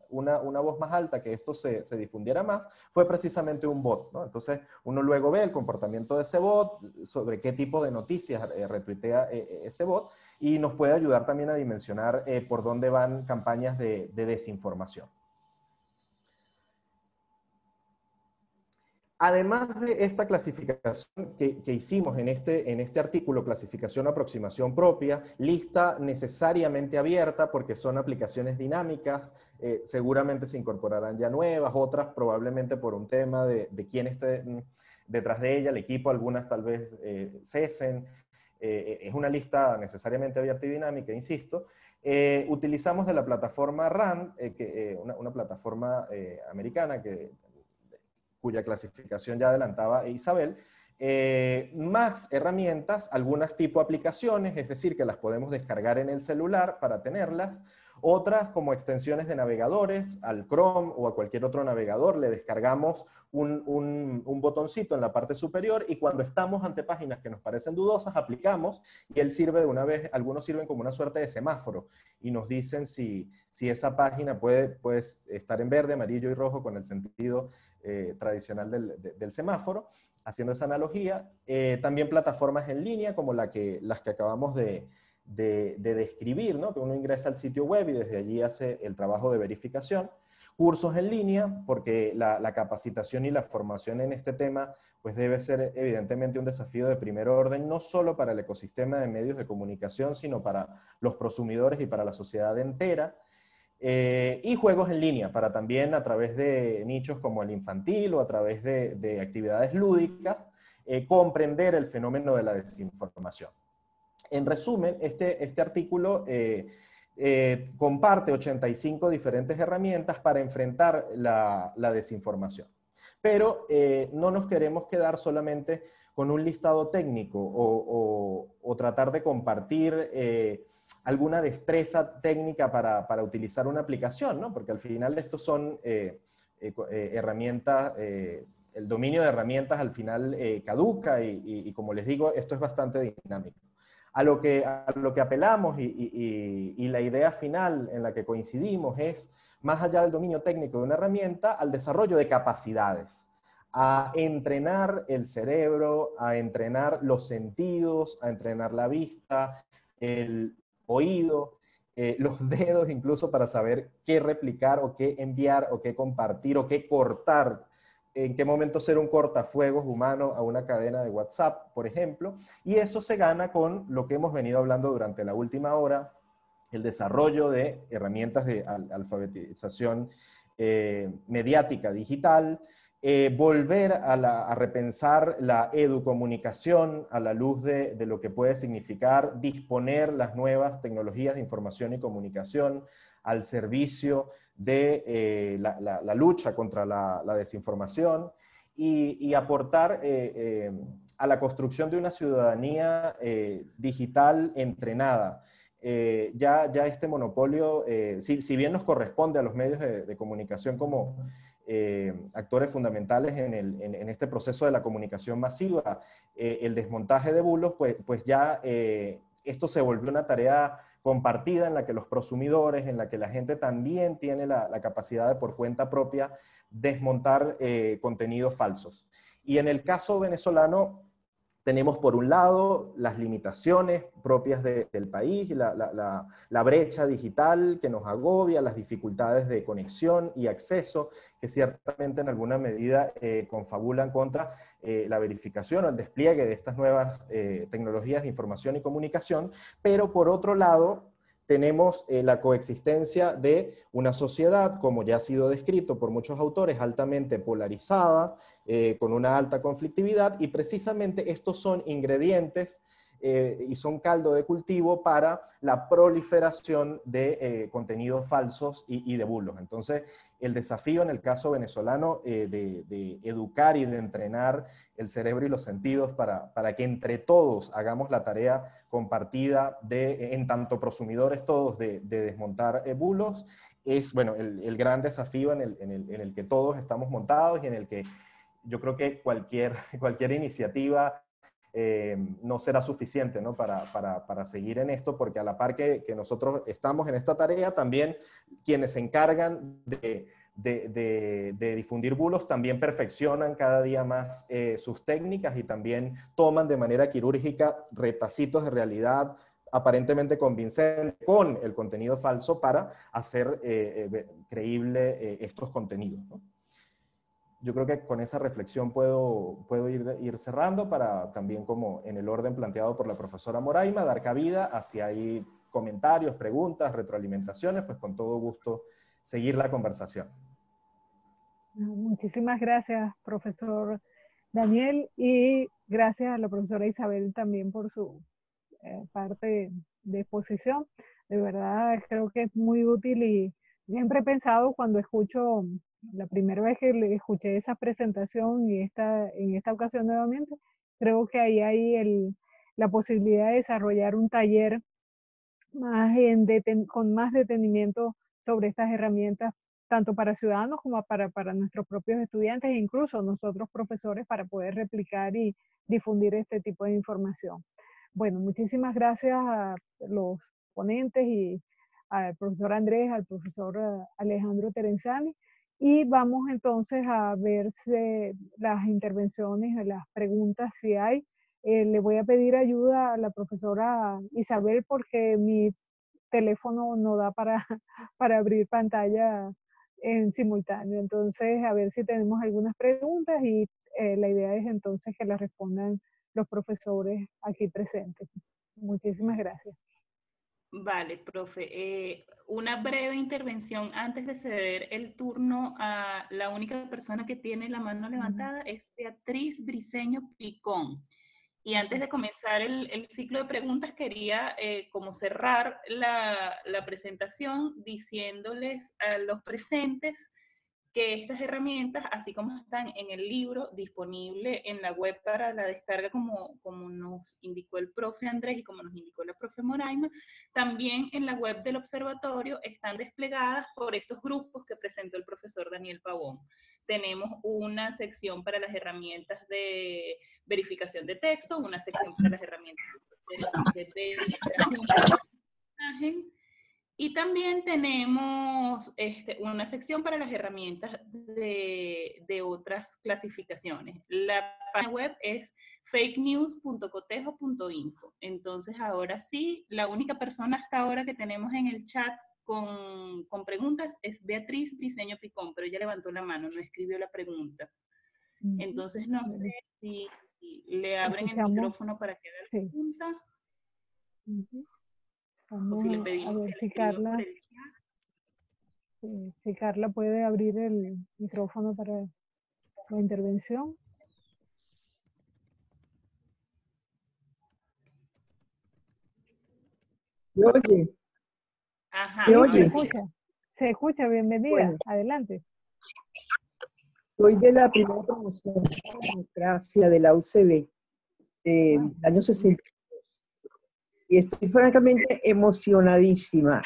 una voz más alta, que esto se difundiera más, fue precisamente un bot, ¿no? Entonces, uno luego ve el comportamiento de ese bot, sobre qué tipo de noticias retuitea ese bot, y nos puede ayudar también a dimensionar por dónde van campañas de desinformación. Además de esta clasificación que hicimos en este artículo, clasificación o aproximación propia, lista necesariamente abierta porque son aplicaciones dinámicas, seguramente se incorporarán ya nuevas, otras probablemente por un tema de quién esté detrás de ella, el equipo, algunas tal vez cesen. Es una lista necesariamente abierta y dinámica, insisto. Utilizamos de la plataforma RAND, una plataforma americana cuya clasificación ya adelantaba Isabel, más herramientas, algunas tipo aplicaciones, es decir, que las podemos descargar en el celular para tenerlas, otras como extensiones de navegadores, al Chrome o a cualquier otro navegador, le descargamos un botoncito en la parte superior, y cuando estamos ante páginas que nos parecen dudosas, aplicamos, y él sirve de una vez, algunos sirven como una suerte de semáforo, y nos dicen si esa página puede estar en verde, amarillo y rojo con el sentido tradicional del semáforo, haciendo esa analogía. También plataformas en línea como las que acabamos de describir, ¿no? Que uno ingresa al sitio web y desde allí hace el trabajo de verificación. cursos en línea, porque la capacitación y la formación en este tema pues debe ser evidentemente un desafío de primer orden, no solo para el ecosistema de medios de comunicación, sino para los prosumidores y para la sociedad entera. Y juegos en línea, para también a través de nichos como el infantil o a través de actividades lúdicas, comprender el fenómeno de la desinformación. En resumen, este artículo comparte 85 diferentes herramientas para enfrentar la desinformación. Pero no nos queremos quedar solamente con un listado técnico o tratar de compartir alguna destreza técnica para utilizar una aplicación, ¿no? Porque al final estos son herramientas, el dominio de herramientas al final caduca y como les digo, esto es bastante dinámico. A lo que apelamos y la idea final en la que coincidimos es, más allá del dominio técnico de una herramienta, al desarrollo de capacidades, a entrenar el cerebro, a entrenar los sentidos, a entrenar la vista, el oído, los dedos incluso para saber qué replicar o qué enviar o qué compartir o qué cortar, en qué momento ser un cortafuegos humano a una cadena de WhatsApp, por ejemplo, y eso se gana con lo que hemos venido hablando durante la última hora, el desarrollo de herramientas de alfabetización mediática digital, volver a repensar la educomunicación a la luz de lo que puede significar disponer las nuevas tecnologías de información y comunicación al servicio de la lucha contra la desinformación y aportar a la construcción de una ciudadanía digital entrenada. Ya este monopolio, si bien nos corresponde a los medios de comunicación como actores fundamentales en este proceso de la comunicación masiva, el desmontaje de bulos, pues ya esto se volvió una tarea compartida en la que los prosumidores, en la que la gente también tiene la capacidad de por cuenta propia desmontar contenidos falsos. Y en el caso venezolano tenemos por un lado las limitaciones propias del país, la brecha digital que nos agobia, las dificultades de conexión y acceso que ciertamente en alguna medida confabulan contra la verificación o el despliegue de estas nuevas tecnologías de información y comunicación, pero por otro lado tenemos la coexistencia de una sociedad, como ya ha sido descrito por muchos autores, altamente polarizada, con una alta conflictividad, y precisamente estos son ingredientes y son caldo de cultivo para la proliferación de contenidos falsos y de bulos. Entonces, el desafío en el caso venezolano de educar y de entrenar el cerebro y los sentidos para que entre todos hagamos la tarea compartida en tanto prosumidores todos de desmontar bulos, es bueno, el gran desafío en el que todos estamos montados y en el que yo creo que cualquier iniciativa no será suficiente, ¿no? para seguir en esto, porque a la par que nosotros estamos en esta tarea, también quienes se encargan de difundir bulos también perfeccionan cada día más sus técnicas y también toman de manera quirúrgica retacitos de realidad aparentemente convincente con el contenido falso para hacer creíble estos contenidos, ¿no? Yo creo que con esa reflexión puedo ir cerrando para también, como en el orden planteado por la profesora Moraima, dar cabida a si hay comentarios, preguntas, retroalimentaciones, pues con todo gusto seguir la conversación. Muchísimas gracias, profesor Daniel, y gracias a la profesora Isabel también por su parte de exposición. De verdad, creo que es muy útil y siempre he pensado cuando escucho, la primera vez que le escuché esa presentación y en esta ocasión nuevamente, creo que ahí hay la posibilidad de desarrollar un taller más con más detenimiento sobre estas herramientas, tanto para ciudadanos como para nuestros propios estudiantes e incluso nosotros profesores para poder replicar y difundir este tipo de información. Bueno, muchísimas gracias a los ponentes y al profesor Andrés, al profesor Alejandro Terenzani. Y vamos entonces a ver las intervenciones, las preguntas si hay. Le voy a pedir ayuda a la profesora Isabel porque mi teléfono no da para abrir pantalla en simultáneo. Entonces, a ver si tenemos algunas preguntas y la idea es entonces que las respondan los profesores aquí presentes. Muchísimas gracias. Vale, profe. Una breve intervención antes de ceder el turno a la única persona que tiene la mano levantada, es Beatriz Briceño Picón. Y antes de comenzar el ciclo de preguntas, quería como cerrar la presentación diciéndoles a los presentes que estas herramientas, así como están en el libro disponible en la web para la descarga, como nos indicó el profe Andrés y como nos indicó la profe Moraima, también en la web del observatorio están desplegadas por estos grupos que presentó el profesor Daniel Pavón. Tenemos una sección para las herramientas de verificación de texto, una sección para las herramientas de verificación de imagen, y también tenemos una sección para las herramientas de otras clasificaciones. La página web es fakenews.cotejo.info. Entonces, ahora sí, la única persona hasta ahora que tenemos en el chat con preguntas es Beatriz Briceño Picón, pero ella levantó la mano, no escribió la pregunta. Entonces, no sé si le abren el micrófono para que haga la pregunta. Vamos o si le pedimos a ver que si le escriba Carla, por el chat. si Carla puede abrir el micrófono para la intervención. ¿Se oye? Ajá, ¿Se oye? Se escucha, bienvenida, Bueno. Adelante. Soy de la primera promoción de democracia de la UCB, del año 62. Y estoy francamente emocionadísima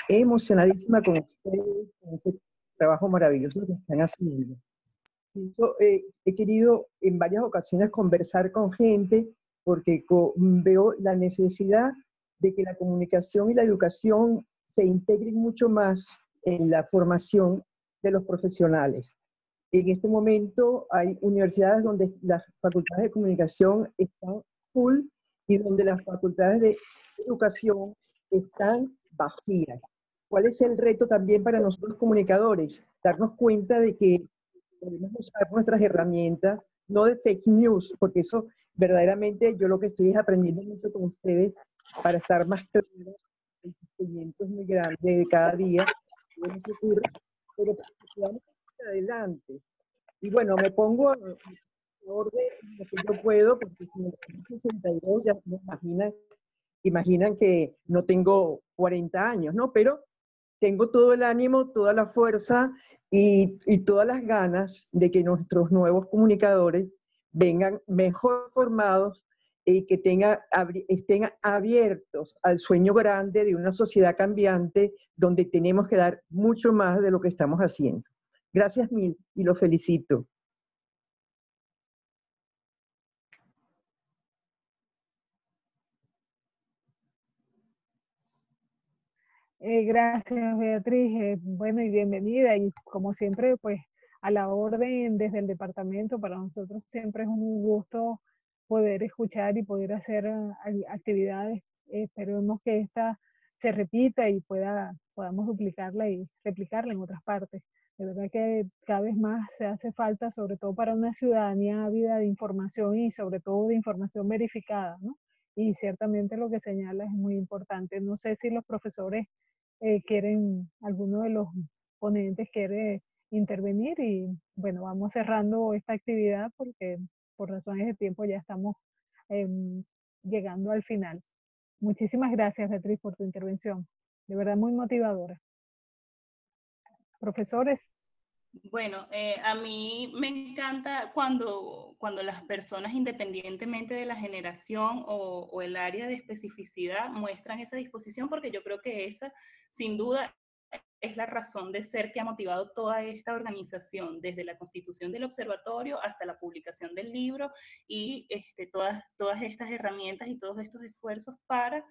con ustedes, con ese trabajo maravilloso que están haciendo. Yo, he querido en varias ocasiones conversar con gente porque veo la necesidad de que la comunicación y la educación se integren mucho más en la formación de los profesionales. En este momento hay universidades donde las facultades de comunicación están full y donde las facultades de educación están vacías. ¿Cuál es el reto también para nosotros comunicadores? Darnos cuenta de que podemos usar nuestras herramientas, no de fake news, porque eso verdaderamente yo lo que estoy es aprendiendo mucho con ustedes para estar más claro. El sufrimiento es muy grande de cada día, que ocurre, pero vamos adelante. Y bueno, me pongo a favor de lo que yo puedo, porque si me 62 ya me imaginan que no tengo 40 años, ¿no? Pero tengo todo el ánimo, toda la fuerza y todas las ganas de que nuestros nuevos comunicadores vengan mejor formados y que estén abiertos al sueño grande de una sociedad cambiante donde tenemos que dar mucho más de lo que estamos haciendo. Gracias mil y lo felicito. Gracias, Beatriz. Bueno, y bienvenida. Y como siempre, pues a la orden desde el departamento, para nosotros siempre es un gusto poder escuchar y poder hacer actividades. Esperemos que esta se repita y podamos duplicarla y replicarla en otras partes. De verdad que cada vez más se hace falta, sobre todo para una ciudadanía ávida de información y sobre todo de información verificada, ¿no? Y ciertamente lo que señala es muy importante. No sé si los profesores alguno de los ponentes quiere intervenir y bueno, vamos cerrando esta actividad porque por razones de tiempo ya estamos llegando al final. Muchísimas gracias, Beatriz, por tu intervención. De verdad, muy motivadora. Profesores. Bueno, a mí me encanta cuando las personas, independientemente de la generación o el área de especificidad, muestran esa disposición, porque yo creo que esa, sin duda, es la razón de ser que ha motivado toda esta organización, desde la constitución del observatorio hasta la publicación del libro y todas estas herramientas y todos estos esfuerzos para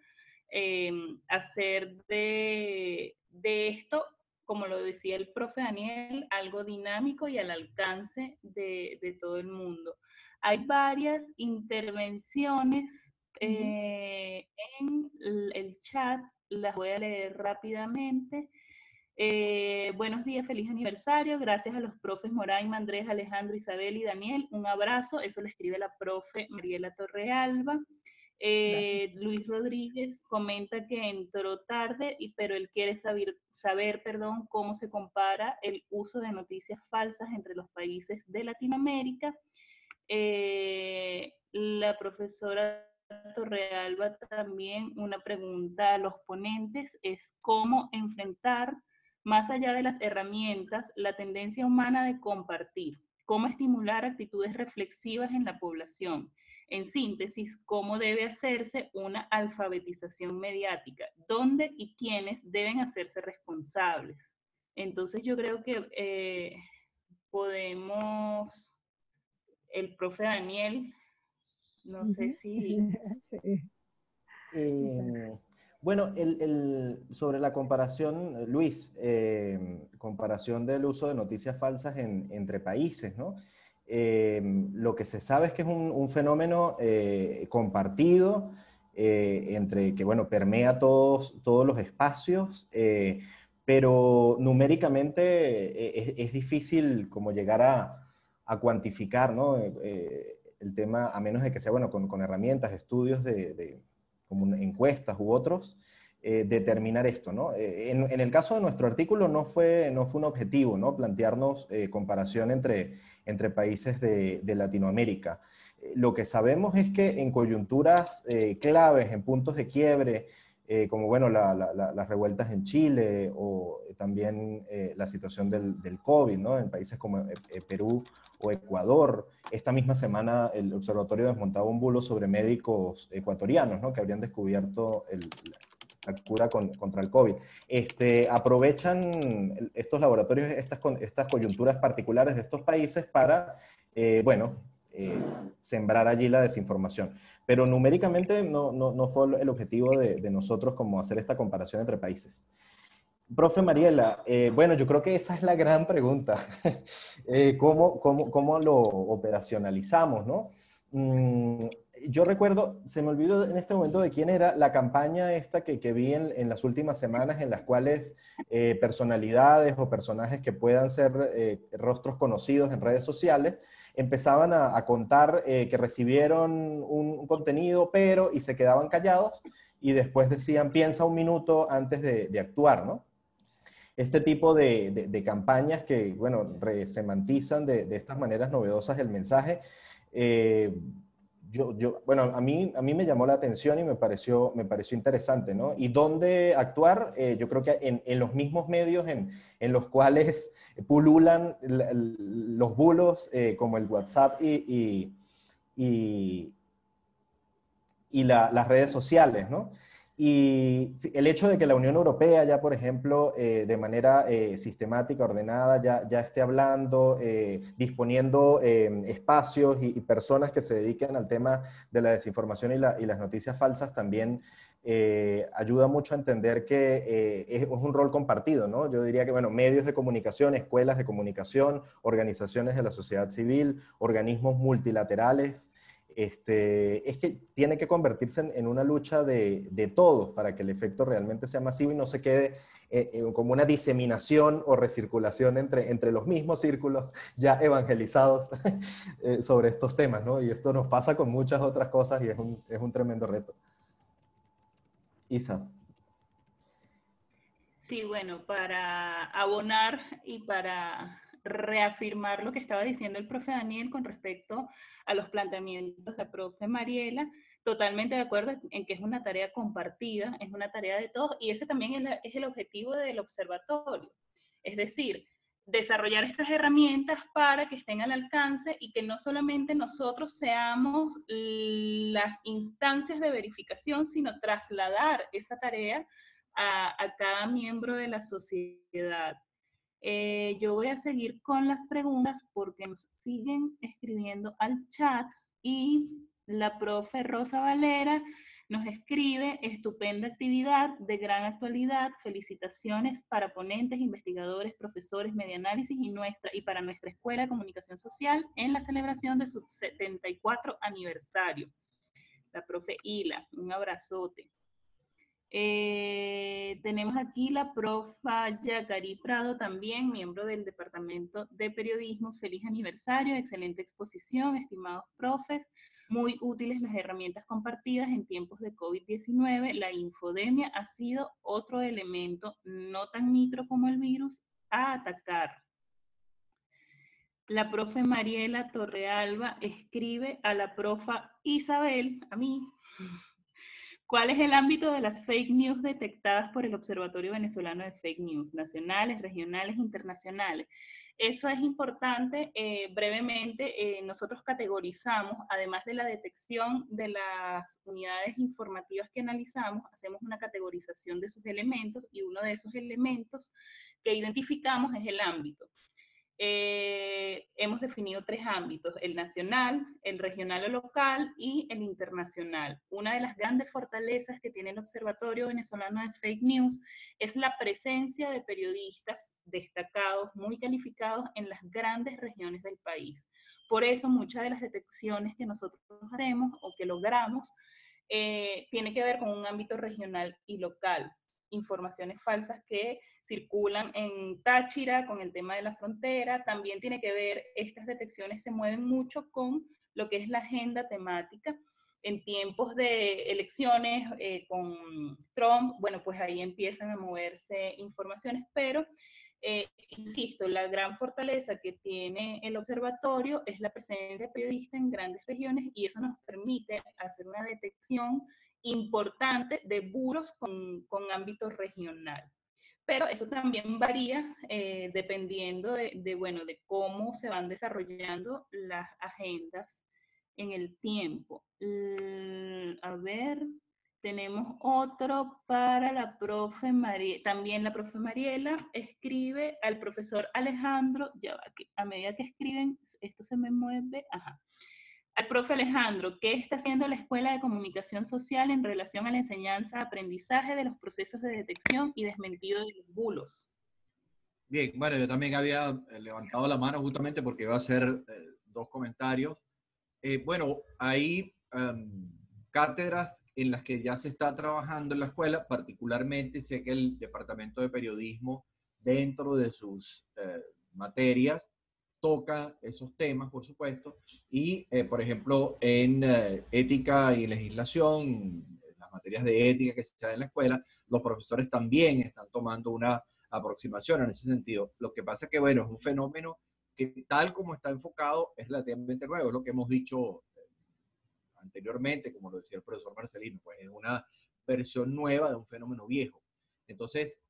hacer de esto, como lo decía el profe Daniel, algo dinámico y al alcance de todo el mundo. Hay varias intervenciones en el chat, las voy a leer rápidamente. Buenos días, feliz aniversario. Gracias a los profes Moraima, Andrés, Alejandro, Isabel y Daniel. Un abrazo. Eso lo escribe la profe Mariela Torrealba. Luis Rodríguez comenta que entró tarde, pero él quiere saber, cómo se compara el uso de noticias falsas entre los países de Latinoamérica. La profesora Torrealba también, una pregunta a los ponentes es cómo enfrentar, más allá de las herramientas, la tendencia humana de compartir, cómo estimular actitudes reflexivas en la población. En síntesis, cómo debe hacerse una alfabetización mediática, dónde y quiénes deben hacerse responsables. Entonces yo creo que podemos, el profe Daniel, no sé si... Bueno, sobre la comparación, Luis, comparación del uso de noticias falsas entre países, ¿no? Lo que se sabe es que es un fenómeno compartido, entre que, bueno, permea todos los espacios, pero numéricamente es difícil como llegar a cuantificar, ¿no? El tema, a menos de que sea, bueno, con herramientas, estudios como encuestas u otros, determinar esto, ¿no? En el caso de nuestro artículo no fue un objetivo, ¿no? Plantearnos comparación entre países de Latinoamérica. Lo que sabemos es que en coyunturas claves, en puntos de quiebre, como bueno, las revueltas en Chile o también la situación del COVID, ¿no? En países como Perú o Ecuador. Esta misma semana el observatorio desmontaba un bulo sobre médicos ecuatorianos, ¿no? Que habrían descubierto la cura contra el COVID. Aprovechan estos laboratorios estas coyunturas particulares de estos países para, sembrar allí la desinformación. Pero numéricamente no fue el objetivo de nosotros como hacer esta comparación entre países. Profe Mariela, bueno, yo creo que esa es la gran pregunta. ¿Cómo lo operacionalizamos, no? Yo recuerdo, se me olvidó en este momento de quién era la campaña esta que vi en las últimas semanas, en las cuales personalidades o personajes que puedan ser rostros conocidos en redes sociales empezaban a contar que recibieron un contenido, y se quedaban callados y después decían, piensa un minuto antes de actuar, ¿no? Este tipo de campañas que, bueno, semantizan de estas maneras novedosas el mensaje, bueno, a mí me llamó la atención y me pareció interesante, ¿no? Y dónde actuar, yo creo que en los mismos medios en los cuales pululan los bulos, como el WhatsApp y las redes sociales, ¿no? Y el hecho de que la Unión Europea ya, por ejemplo, de manera sistemática, ordenada, ya esté hablando, disponiendo espacios y personas que se dediquen al tema de la desinformación y las noticias falsas también ayuda mucho a entender que es un rol compartido, ¿no? Yo diría que, bueno, medios de comunicación, escuelas de comunicación, organizaciones de la sociedad civil, organismos multilaterales, es que tiene que convertirse en una lucha de todos para que el efecto realmente sea masivo y no se quede como una diseminación o recirculación entre los mismos círculos ya evangelizados sobre estos temas, ¿no? Y esto nos pasa con muchas otras cosas y es un tremendo reto. Isa. Sí, bueno, para abonar y para reafirmar lo que estaba diciendo el profe Daniel con respecto a los planteamientos de la profe Mariela, totalmente de acuerdo en que es una tarea compartida, es una tarea de todos, y ese también es el objetivo del observatorio. Es decir, desarrollar estas herramientas para que estén al alcance y que no solamente nosotros seamos las instancias de verificación, sino trasladar esa tarea a cada miembro de la sociedad. Yo voy a seguir con las preguntas porque nos siguen escribiendo al chat y la profe Rosa Valera nos escribe, estupenda actividad de gran actualidad, felicitaciones para ponentes, investigadores, profesores, medianálisis y para nuestra Escuela de Comunicación Social en la celebración de su 74 aniversario. La profe Hila, un abrazote. Tenemos aquí la profa Yacari Prado también, miembro del Departamento de Periodismo. Feliz aniversario, excelente exposición, estimados profes. Muy útiles las herramientas compartidas en tiempos de COVID-19. La infodemia ha sido otro elemento no tan micro como el virus a atacar. La profe Mariela Torrealba escribe a la profa Isabel, a mí, ¿cuál es el ámbito de las fake news detectadas por el Observatorio Venezolano de Fake News, nacionales, regionales, internacionales? Eso es importante. Brevemente, nosotros categorizamos, además de la detección de las unidades informativas que analizamos, hacemos una categorización de sus elementos, y uno de esos elementos que identificamos es el ámbito. Hemos definido 3 ámbitos: el nacional, el regional o local y el internacional. Una de las grandes fortalezas que tiene el Observatorio Venezolano de Fake News es la presencia de periodistas destacados, muy calificados en las grandes regiones del país. Por eso muchas de las detecciones que nosotros hacemos o que logramos tiene que ver con un ámbito regional y local. Informaciones falsas que circulan en Táchira con el tema de la frontera. También tiene que ver, estas detecciones se mueven mucho con lo que es la agenda temática. En tiempos de elecciones con Trump, bueno, pues ahí empiezan a moverse informaciones, pero insisto, la gran fortaleza que tiene el observatorio es la presencia de periodistas en grandes regiones, y eso nos permite hacer una detección importante de bulos con ámbito regional. Pero eso también varía dependiendo de cómo se van desarrollando las agendas en el tiempo. A ver, tenemos otro para la profe Mariela. También la profe Mariela escribe al profesor Alejandro, ya va, que a medida que escriben, esto se me mueve, ajá. Al profe Alejandro, ¿qué está haciendo la Escuela de Comunicación Social en relación a la enseñanza-aprendizaje de los procesos de detección y desmentido de los bulos? Bien, bueno, yo también había levantado la mano justamente porque iba a hacer 2 comentarios. Bueno, hay cátedras en las que ya se está trabajando en la escuela, particularmente sé que el Departamento de Periodismo, dentro de sus materias, toca esos temas, por supuesto, y, por ejemplo, en ética y legislación, las materias de ética que se dan en la escuela, los profesores también están tomando una aproximación en ese sentido. Lo que pasa es que, bueno, es un fenómeno que tal como está enfocado es relativamente nuevo, es lo que hemos dicho anteriormente, como lo decía el profesor Marcelino, pues es una versión nueva de un fenómeno viejo. Entonces,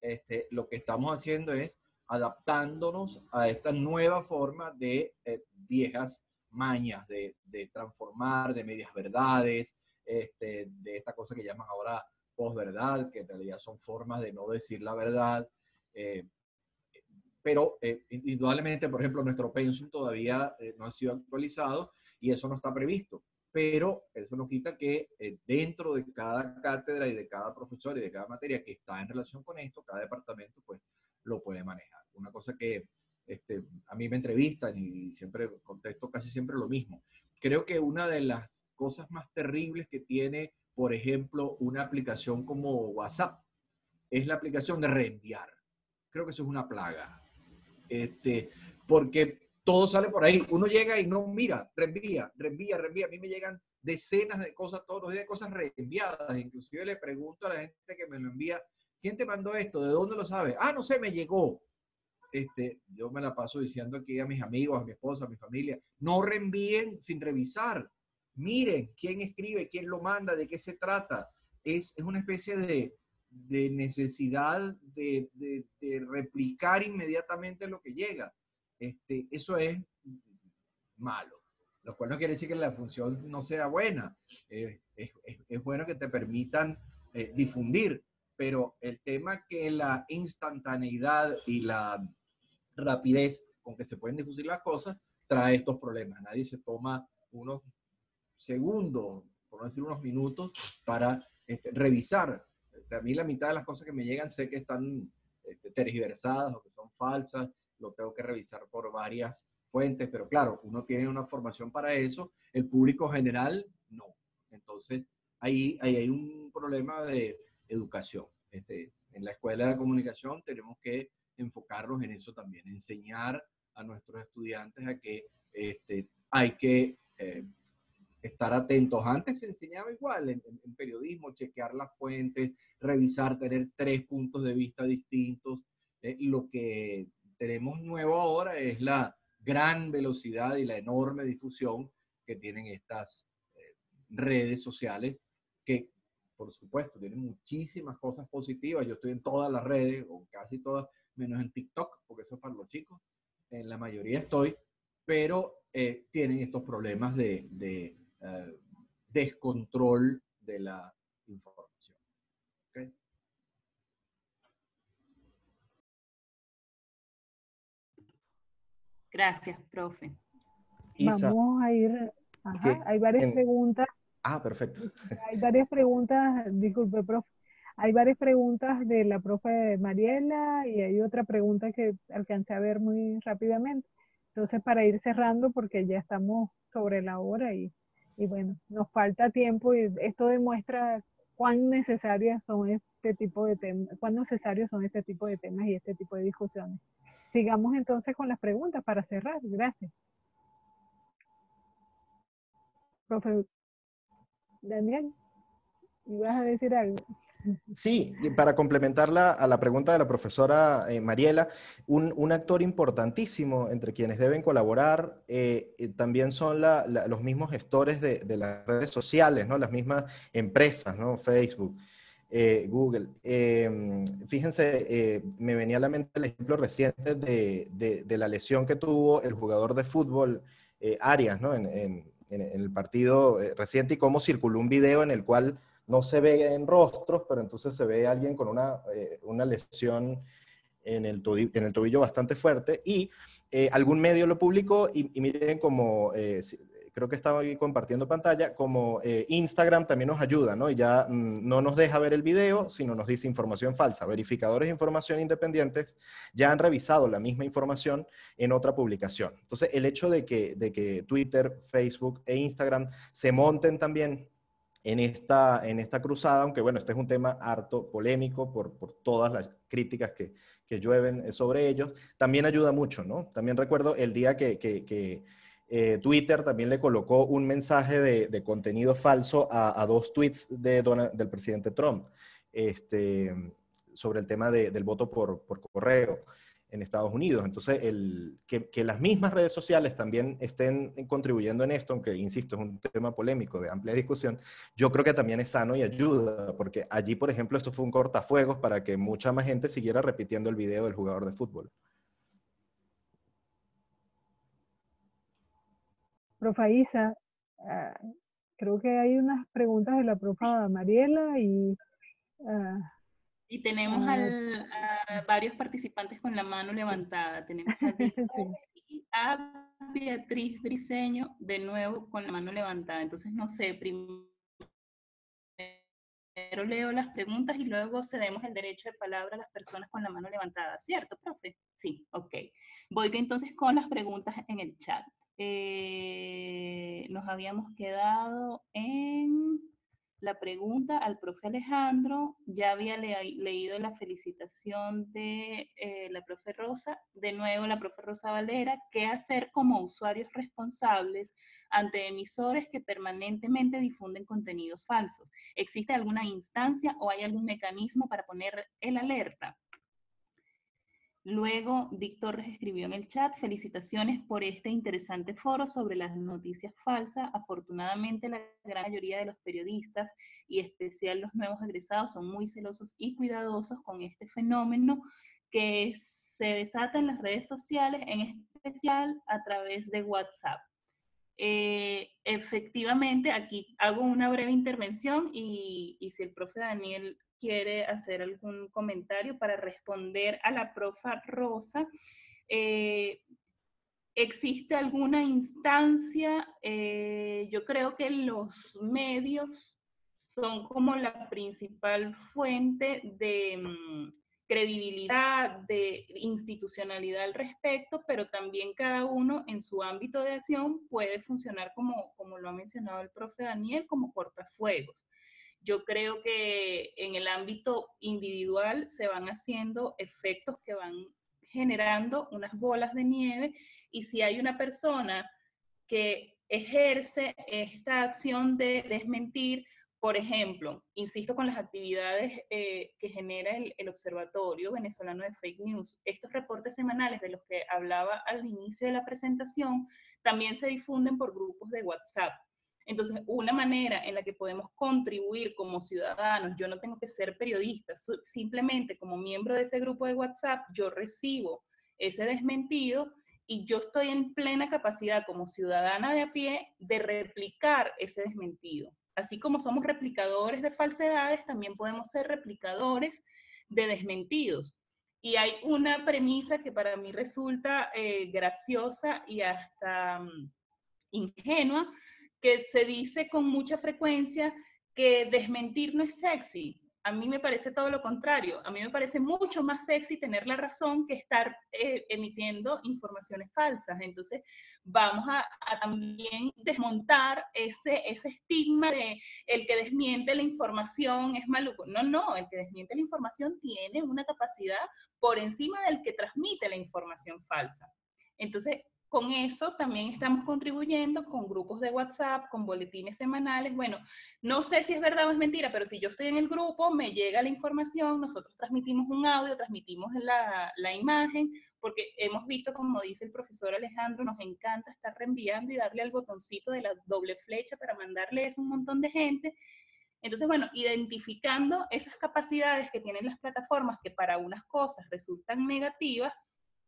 lo que estamos haciendo es adaptándonos a esta nueva forma de viejas mañas, de transformar, de medias verdades, de esta cosa que llaman ahora posverdad, que en realidad son formas de no decir la verdad. Pero indudablemente, por ejemplo, nuestro pensum todavía no ha sido actualizado y eso no está previsto. Pero eso no quita que dentro de cada cátedra y de cada profesor y de cada materia que está en relación con esto, cada departamento pues lo puede manejar. Una cosa que a mí me entrevistan y siempre contesto casi siempre lo mismo. Creo que una de las cosas más terribles que tiene, por ejemplo, una aplicación como WhatsApp es la aplicación de reenviar. Creo que eso es una plaga. Porque todo sale por ahí. Uno llega y no mira, reenvía. A mí me llegan decenas de cosas todos los días, de cosas reenviadas. Inclusive le pregunto a la gente que me lo envía, ¿quién te mandó esto? ¿De dónde lo sabes? Ah, no sé, me llegó. Yo me la paso diciendo aquí a mis amigos, a mi esposa, a mi familia, no reenvíen sin revisar. Miren quién escribe, quién lo manda, de qué se trata. Es una especie de necesidad de replicar inmediatamente lo que llega. Eso es malo, lo cual no quiere decir que la función no sea buena. Es bueno que te permitan difundir, pero el tema que la instantaneidad y la rapidez con que se pueden difundir las cosas trae estos problemas. Nadie se toma unos segundos, por no decir unos minutos, para revisar. A mí la mitad de las cosas que me llegan sé que están tergiversadas o que son falsas, lo tengo que revisar por varias fuentes, pero claro, uno tiene una formación para eso, el público general no. Entonces, ahí hay un problema de educación. En la escuela de comunicación tenemos que enfocarnos en eso también, enseñar a nuestros estudiantes a que hay que estar atentos. Antes se enseñaba igual en periodismo, chequear las fuentes, revisar, tener 3 puntos de vista distintos. Lo que tenemos nuevo ahora es la gran velocidad y la enorme difusión que tienen estas redes sociales, que por supuesto tienen muchísimas cosas positivas. Yo estoy en todas las redes, o casi todas, menos en TikTok, porque eso es para los chicos. En la mayoría estoy, pero tienen estos problemas de descontrol de la información. ¿Okay? Gracias, profe. Isa, Vamos a ir, hay varias preguntas. Perfecto. Hay varias preguntas, disculpe, profe. Hay varias preguntas de la profe Mariela y hay otra pregunta que alcancé a ver muy rápidamente. Entonces, para ir cerrando, porque ya estamos sobre la hora y bueno, nos falta tiempo y esto demuestra cuán necesarias son este tipo de temas, cuán necesarios son este tipo de temas y este tipo de discusiones. Sigamos entonces con las preguntas para cerrar. Gracias. Profe Daniel, ¿ibas a decir algo? Sí, y para complementar a la pregunta de la profesora Mariela, un actor importantísimo entre quienes deben colaborar también son los mismos gestores de las redes sociales, ¿no? Las mismas empresas, ¿no? Facebook, Google. Fíjense, me venía a la mente el ejemplo reciente de la lesión que tuvo el jugador de fútbol Arias, ¿no? En el partido reciente, y cómo circuló un video en el cual no se ve en rostros, pero entonces se ve a alguien con una lesión en el tobillo bastante fuerte, y algún medio lo publicó, y miren como, creo que estaba ahí compartiendo pantalla, como Instagram también nos ayuda, ¿no? Y ya no nos deja ver el video, sino nos dice información falsa. Verificadores de información independientes ya han revisado la misma información en otra publicación. Entonces, el hecho de que Twitter, Facebook e Instagram se monten también en esta cruzada, aunque bueno, este es un tema harto polémico por todas las críticas que llueven sobre ellos, también ayuda mucho, ¿no? También recuerdo el día que Twitter también le colocó un mensaje de contenido falso a 2 tweets del presidente Trump sobre el tema del voto por correo en Estados Unidos. Entonces, que las mismas redes sociales también estén contribuyendo en esto, aunque, insisto, es un tema polémico de amplia discusión, yo creo que también es sano y ayuda, porque allí, por ejemplo, esto fue un cortafuegos para que mucha más gente siguiera repitiendo el video del jugador de fútbol. Profa Isa, creo que hay unas preguntas de la profa Mariela y... Y tenemos a varios participantes con la mano levantada. Tenemos a Víctor y a Beatriz Briceño de nuevo con la mano levantada. Entonces, no sé, primero leo las preguntas y luego cedemos el derecho de palabra a las personas con la mano levantada. ¿Cierto, profe? Sí, ok. Voy entonces con las preguntas en el chat. Nos habíamos quedado en la pregunta al profe Alejandro. Ya había leído la felicitación de la profe Rosa. De nuevo, la profe Rosa Valera. ¿Qué hacer como usuarios responsables ante emisores que permanentemente difunden contenidos falsos? ¿Existe alguna instancia o hay algún mecanismo para poner el alerta? Luego, Dick Torres escribió en el chat: felicitaciones por este interesante foro sobre las noticias falsas. Afortunadamente, la gran mayoría de los periodistas, y en especial los nuevos egresados, son muy celosos y cuidadosos con este fenómeno que se desata en las redes sociales, en especial a través de WhatsApp. Efectivamente, aquí hago una breve intervención y si el profe Daniel quiere hacer algún comentario para responder a la profa Rosa. ¿Existe alguna instancia? Yo creo que los medios son como la principal fuente de credibilidad, de institucionalidad al respecto, pero también cada uno en su ámbito de acción puede funcionar como lo ha mencionado el profe Daniel, como cortafuegos. yo creo que en el ámbito individual se van haciendo efectos que van generando unas bolas de nieve, y si hay una persona que ejerce esta acción de desmentir, por ejemplo, insisto con las actividades que genera el Observatorio Venezolano de Fake News, estos reportes semanales de los que hablaba al inicio de la presentación, también se difunden por grupos de WhatsApp. Entonces, una manera en la que podemos contribuir como ciudadanos, yo no tengo que ser periodista, simplemente como miembro de ese grupo de WhatsApp, yo recibo ese desmentido y yo estoy en plena capacidad como ciudadana de a pie de replicar ese desmentido. Así como somos replicadores de falsedades, también podemos ser replicadores de desmentidos. Y hay una premisa que para mí resulta graciosa y hasta ingenua, que se dice con mucha frecuencia que desmentir no es sexy. A mí me parece todo lo contrario. A mí me parece mucho más sexy tener la razón que estar emitiendo informaciones falsas. Entonces, vamos a también desmontar ese estigma de el que desmiente la información es maluco. No, no, el que desmiente la información tiene una capacidad por encima del que transmite la información falsa. Entonces, con eso también estamos contribuyendo con grupos de WhatsApp, con boletines semanales. Bueno, no sé si es verdad o es mentira, pero si yo estoy en el grupo, me llega la información, nosotros transmitimos un audio, transmitimos la imagen, porque hemos visto, como dice el profesor Alejandro, nos encanta estar reenviando y darle al botoncito de la doble flecha para mandarle eso a un montón de gente. Entonces, bueno, identificando esas capacidades que tienen las plataformas que para unas cosas resultan negativas,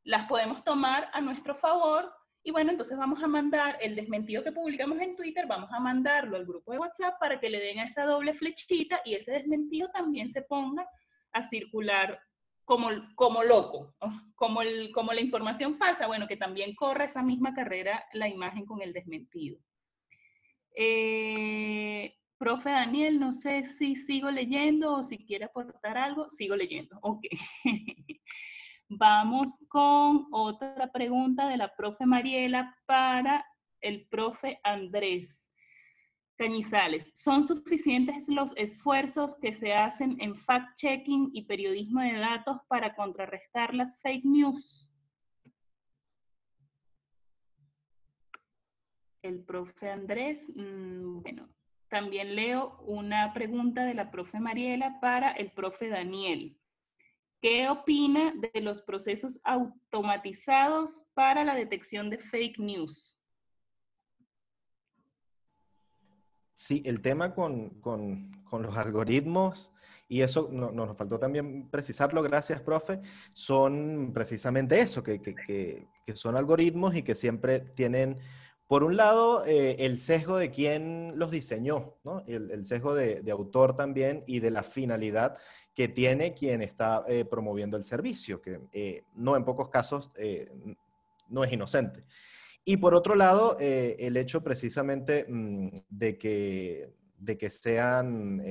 las podemos tomar a nuestro favor, y bueno, entonces vamos a mandar el desmentido que publicamos en Twitter, vamos a mandarlo al grupo de WhatsApp para que le den a esa doble flechita y ese desmentido también se ponga a circular como loco, como la información falsa, bueno, que también corra esa misma carrera la imagen con el desmentido. Profe Daniel, no sé si sigo leyendo o si quiere aportar algo. Sigo leyendo, ok. Vamos con otra pregunta de la profe Mariela para el profe Andrés Cañizales. ¿Son suficientes los esfuerzos que se hacen en fact-checking y periodismo de datos para contrarrestar las fake news? El profe Andrés, bueno, también leo una pregunta de la profe Mariela para el profe Daniel. ¿Qué opina de los procesos automatizados para la detección de fake news? Sí, el tema con los algoritmos, y eso nos faltó también precisarlo, gracias, profe, son precisamente eso, que son algoritmos y que siempre tienen, por un lado, el sesgo de quién los diseñó, ¿no? El sesgo de autor también y de la finalidad que tiene quien está promoviendo el servicio, que no en pocos casos no es inocente. Y por otro lado, el hecho precisamente de que sean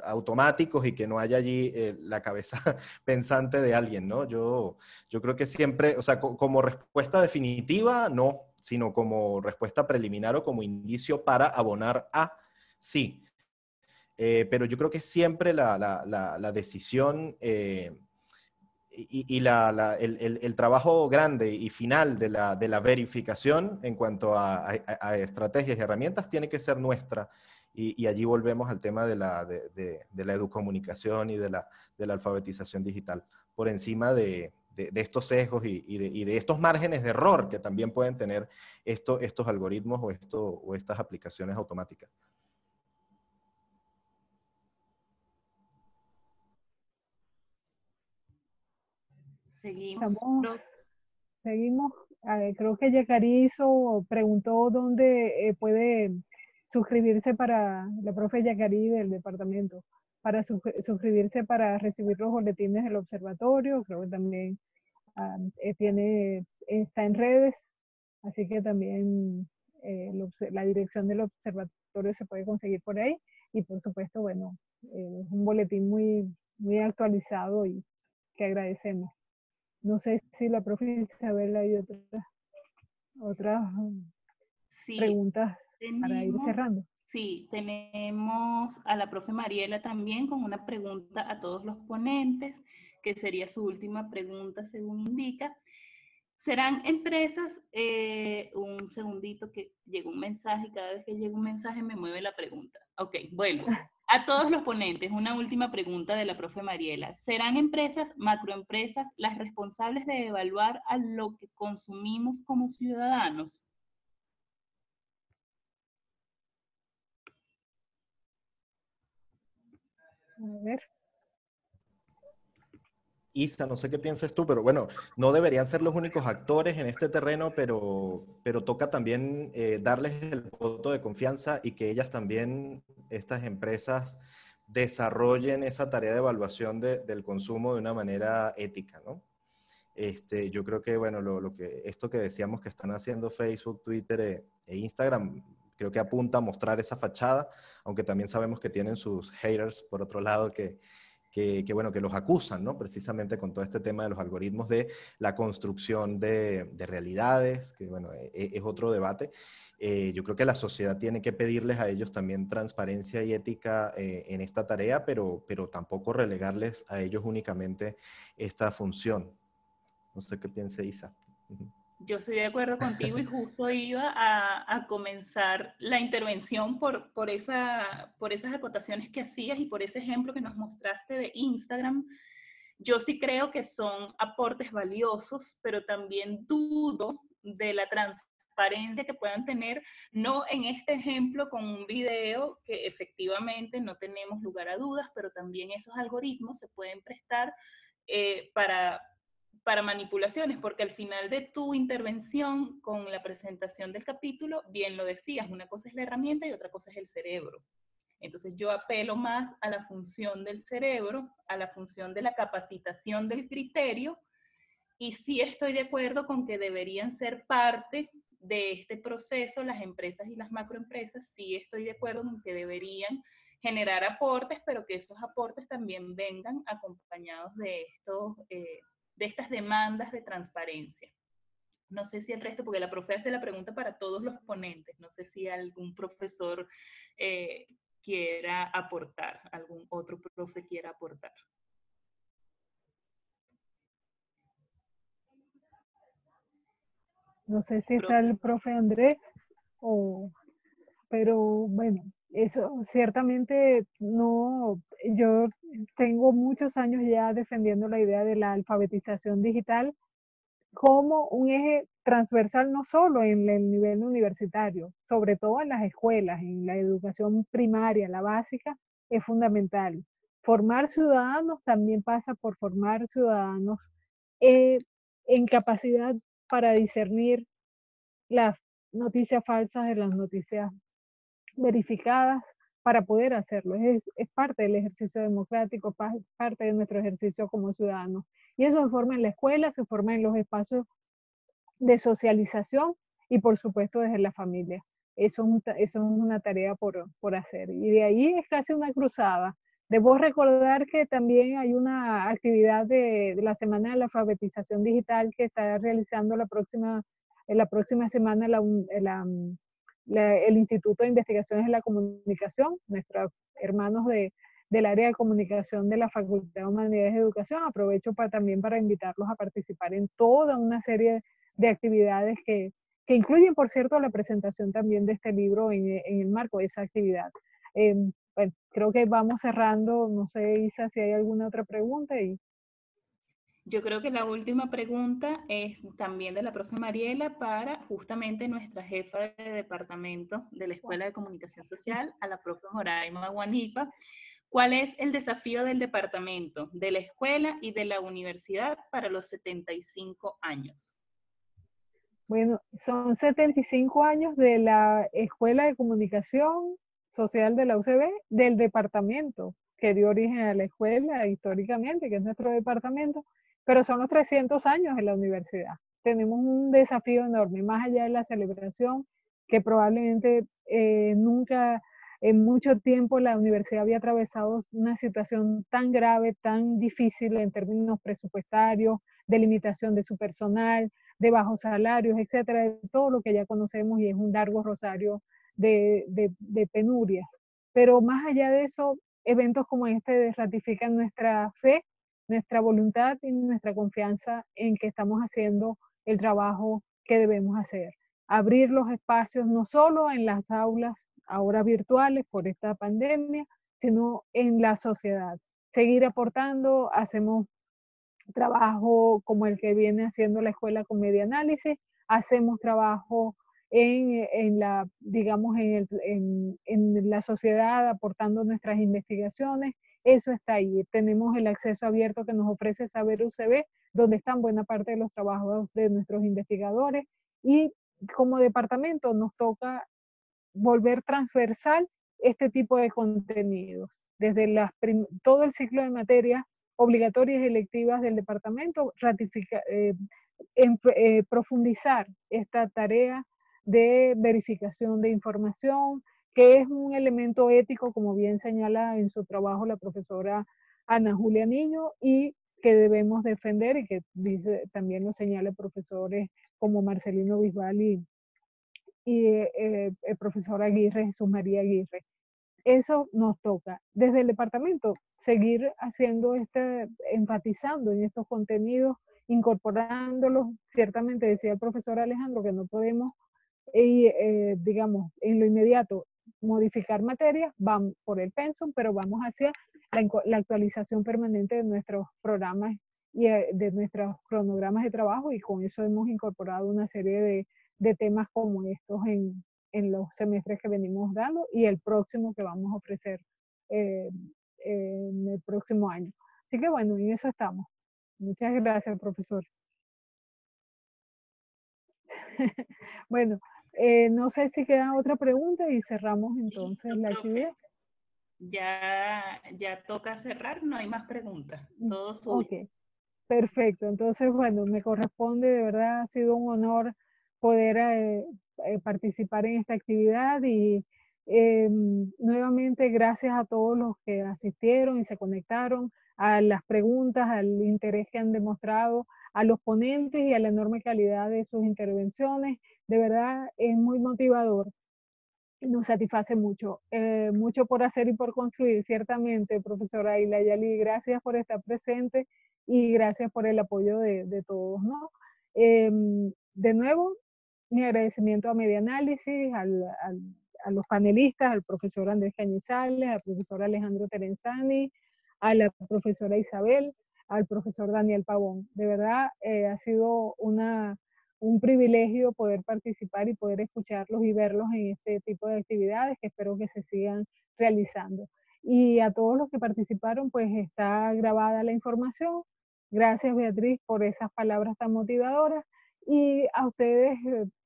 automáticos y que no haya allí la cabeza pensante de alguien, ¿no? Yo creo que siempre, o sea, como respuesta definitiva, no, sino como respuesta preliminar o como indicio para abonar a sí. Pero yo creo que siempre la decisión y el trabajo grande y final de la verificación en cuanto a estrategias y herramientas tiene que ser nuestra. Y allí volvemos al tema de la educomunicación y de la alfabetización digital, por encima de estos sesgos y de estos márgenes de error que también pueden tener estos algoritmos o estas aplicaciones automáticas. Seguimos. Seguimos. Creo que Yacari preguntó dónde puede suscribirse para, la profe Yacari del departamento, para suscribirse para recibir los boletines del observatorio. Creo que también está en redes, así que también la dirección del observatorio se puede conseguir por ahí. Y por supuesto, bueno, es un boletín muy, muy actualizado y que agradecemos. No sé si la profe Isabel hay otras Sí, preguntas para ir cerrando. Sí, tenemos a la profe Mariela también con una pregunta a todos los ponentes, que sería su última pregunta según indica. ¿Serán empresas? Un segundito que llega un mensaje y cada vez que llega un mensaje me mueve la pregunta. Ok, vuelvo. A todos los ponentes, una última pregunta de la profe Mariela. ¿Serán empresas, macroempresas, las responsables de evaluar a lo que consumimos como ciudadanos? A ver. Isa, no sé qué piensas tú, pero bueno, no deberían ser los únicos actores en este terreno, pero toca también darles el voto de confianza y que ellas también, estas empresas, desarrollen esa tarea de evaluación del consumo de una manera ética, ¿no? Yo creo que, bueno, esto que decíamos que están haciendo Facebook, Twitter e Instagram, creo que apunta a mostrar esa fachada, aunque también sabemos que tienen sus haters, por otro lado, bueno, que los acusan, ¿no? Precisamente con todo este tema de los algoritmos de la construcción de realidades, que bueno, es otro debate. Yo creo que la sociedad tiene que pedirles a ellos también transparencia y ética en esta tarea, pero tampoco relegarles a ellos únicamente esta función. No sé qué piensa Isa. Yo estoy de acuerdo contigo y justo iba a comenzar la intervención por esas acotaciones que hacías y por ese ejemplo que nos mostraste de Instagram. Yo sí creo que son aportes valiosos, pero también dudo de la transparencia que puedan tener, no en este ejemplo con un video que efectivamente no tenemos lugar a dudas, pero también esos algoritmos se pueden prestar para manipulaciones, porque al final de tu intervención con la presentación del capítulo, bien lo decías, una cosa es la herramienta y otra cosa es el cerebro. Entonces yo apelo más a la función del cerebro, a la función de la capacitación del criterio, y sí estoy de acuerdo con que deberían ser parte de este proceso las empresas y las macroempresas, sí estoy de acuerdo en que deberían generar aportes, pero que esos aportes también vengan acompañados de estas demandas de transparencia. No sé si el resto, porque la profe hace la pregunta para todos los ponentes, no sé si algún profesor quiera aportar, algún otro profe quiera aportar. No sé si está el profe Andrés, pero bueno, eso ciertamente no, yo tengo muchos años ya defendiendo la idea de la alfabetización digital como un eje transversal no solo en el nivel universitario, sobre todo en las escuelas, en la educación primaria, la básica, es fundamental. Formar ciudadanos también pasa por formar ciudadanos en capacidad para discernir las noticias falsas de las noticias verificadas para poder hacerlo. Es parte del ejercicio democrático, parte de nuestro ejercicio como ciudadanos. Y eso se forma en la escuela, se forma en los espacios de socialización y por supuesto desde la familia. Eso es una tarea por hacer. Y de ahí es casi una cruzada. Debo recordar que también hay una actividad de la Semana de la Alfabetización Digital que está realizando la próxima semana el Instituto de Investigaciones de la Comunicación, nuestros hermanos del área de comunicación de la Facultad de Humanidades de Educación. Aprovecho también para invitarlos a participar en toda una serie de actividades que incluyen, por cierto, la presentación también de este libro en el marco de esa actividad. Bueno, creo que vamos cerrando. No sé, Isa, si hay alguna otra pregunta. Yo creo que la última pregunta es también de la profe Mariela para justamente nuestra jefa de departamento de la Escuela de Comunicación Social, a la profe Moraima Guanipa. ¿Cuál es el desafío del departamento, de la escuela y de la universidad para los 75 años? Bueno, son 75 años de la Escuela de Comunicación Social de la UCB, del departamento que dio origen a la escuela históricamente, que es nuestro departamento, pero son los 300 años de la universidad. Tenemos un desafío enorme, más allá de la celebración, que probablemente nunca en mucho tiempo la universidad había atravesado una situación tan grave, tan difícil en términos presupuestarios, de limitación de su personal, de bajos salarios, etcétera, de todo lo que ya conocemos, y es un largo rosario de penurias. Pero más allá de eso, eventos como este ratifican nuestra fe, nuestra voluntad y nuestra confianza en que estamos haciendo el trabajo que debemos hacer. Abrir los espacios no solo en las aulas ahora virtuales por esta pandemia, sino en la sociedad. Seguir aportando, hacemos trabajo como el que viene haciendo la escuela con Media Análisis, hacemos trabajo en la, digamos, en la sociedad aportando nuestras investigaciones. Eso está ahí. Tenemos el acceso abierto que nos ofrece Saber UCB, donde están buena parte de los trabajos de nuestros investigadores, y como departamento nos toca volver transversal este tipo de contenidos. Desde todo el ciclo de materias obligatorias y electivas del departamento, profundizar esta tarea de verificación de información, que es un elemento ético, como bien señala en su trabajo la profesora Ana Julia Niño, y que debemos defender, y que dice, también lo señala profesores como Marcelino Bisbal y el profesor Aguirre, Jesús María Aguirre. Eso nos toca desde el departamento seguir haciendo enfatizando en estos contenidos, incorporándolos. Ciertamente decía el profesor Alejandro que no podemos, digamos, en lo inmediato modificar materias, van por el pensum, pero vamos hacia la actualización permanente de nuestros programas y de nuestros cronogramas de trabajo, y con eso hemos incorporado una serie de temas como estos en los semestres que venimos dando y el próximo que vamos a ofrecer en el próximo año. Así que bueno, en eso estamos. Muchas gracias, profesor. Bueno, no sé si queda otra pregunta y cerramos entonces la actividad. Ya toca cerrar, no hay más preguntas. Todo suyo. Ok, perfecto. Entonces, bueno, me corresponde, de verdad, ha sido un honor poder participar en esta actividad, y nuevamente gracias a todos los que asistieron y se conectaron, a las preguntas, al interés que han demostrado, a los ponentes y a la enorme calidad de sus intervenciones. De verdad es muy motivador, nos satisface mucho. Mucho por hacer y por construir, ciertamente, profesora Ayla Yali, gracias por estar presente y gracias por el apoyo de todos, ¿no? De nuevo, mi agradecimiento a Media Análisis, a los panelistas, al profesor Andrés Cañizales, al profesor Alejandro Terenzani, a la profesora Isabel, al profesor Daniel Pavón. De verdad, ha sido un privilegio poder participar y poder escucharlos y verlos en este tipo de actividades, que espero que se sigan realizando. Y a todos los que participaron, pues está grabada la información. Gracias, Beatriz, por esas palabras tan motivadoras. Y a ustedes,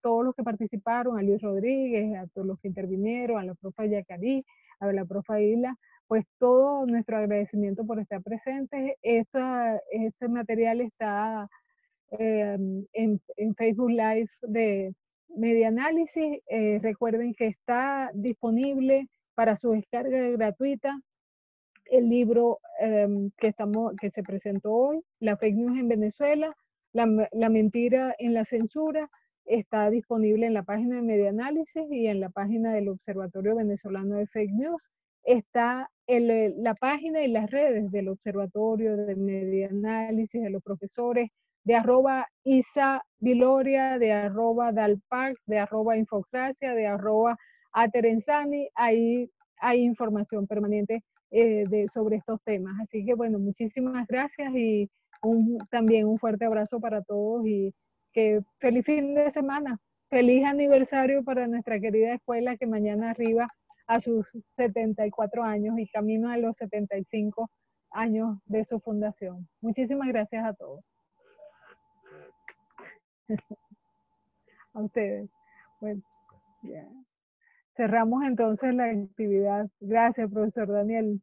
todos los que participaron, a Luis Rodríguez, a todos los que intervinieron, a la profe Yacarí, a la profe Isla, pues todo nuestro agradecimiento por estar presentes. Este material está en Facebook Live de Media Análisis. Recuerden que está disponible para su descarga gratuita el libro que se presentó hoy, La Fake News en Venezuela, la mentira en la censura. Está disponible en la página de Media Análisis y en la página del Observatorio Venezolano de Fake News. Está la página y las redes del Observatorio de Media Análisis, de los profesores, de @Isa Viloria, de @Dalpac, de @Infocracia, de @Aterenzani. Ahí hay información permanente sobre estos temas. Así que bueno, muchísimas gracias y también un fuerte abrazo para todos, y que feliz fin de semana, feliz aniversario para nuestra querida escuela, que mañana arriba a sus 74 años y camino a los 75 años de su fundación. Muchísimas gracias a todos. A ustedes. Bueno, ya. Cerramos entonces la actividad. Gracias, profesor Daniel.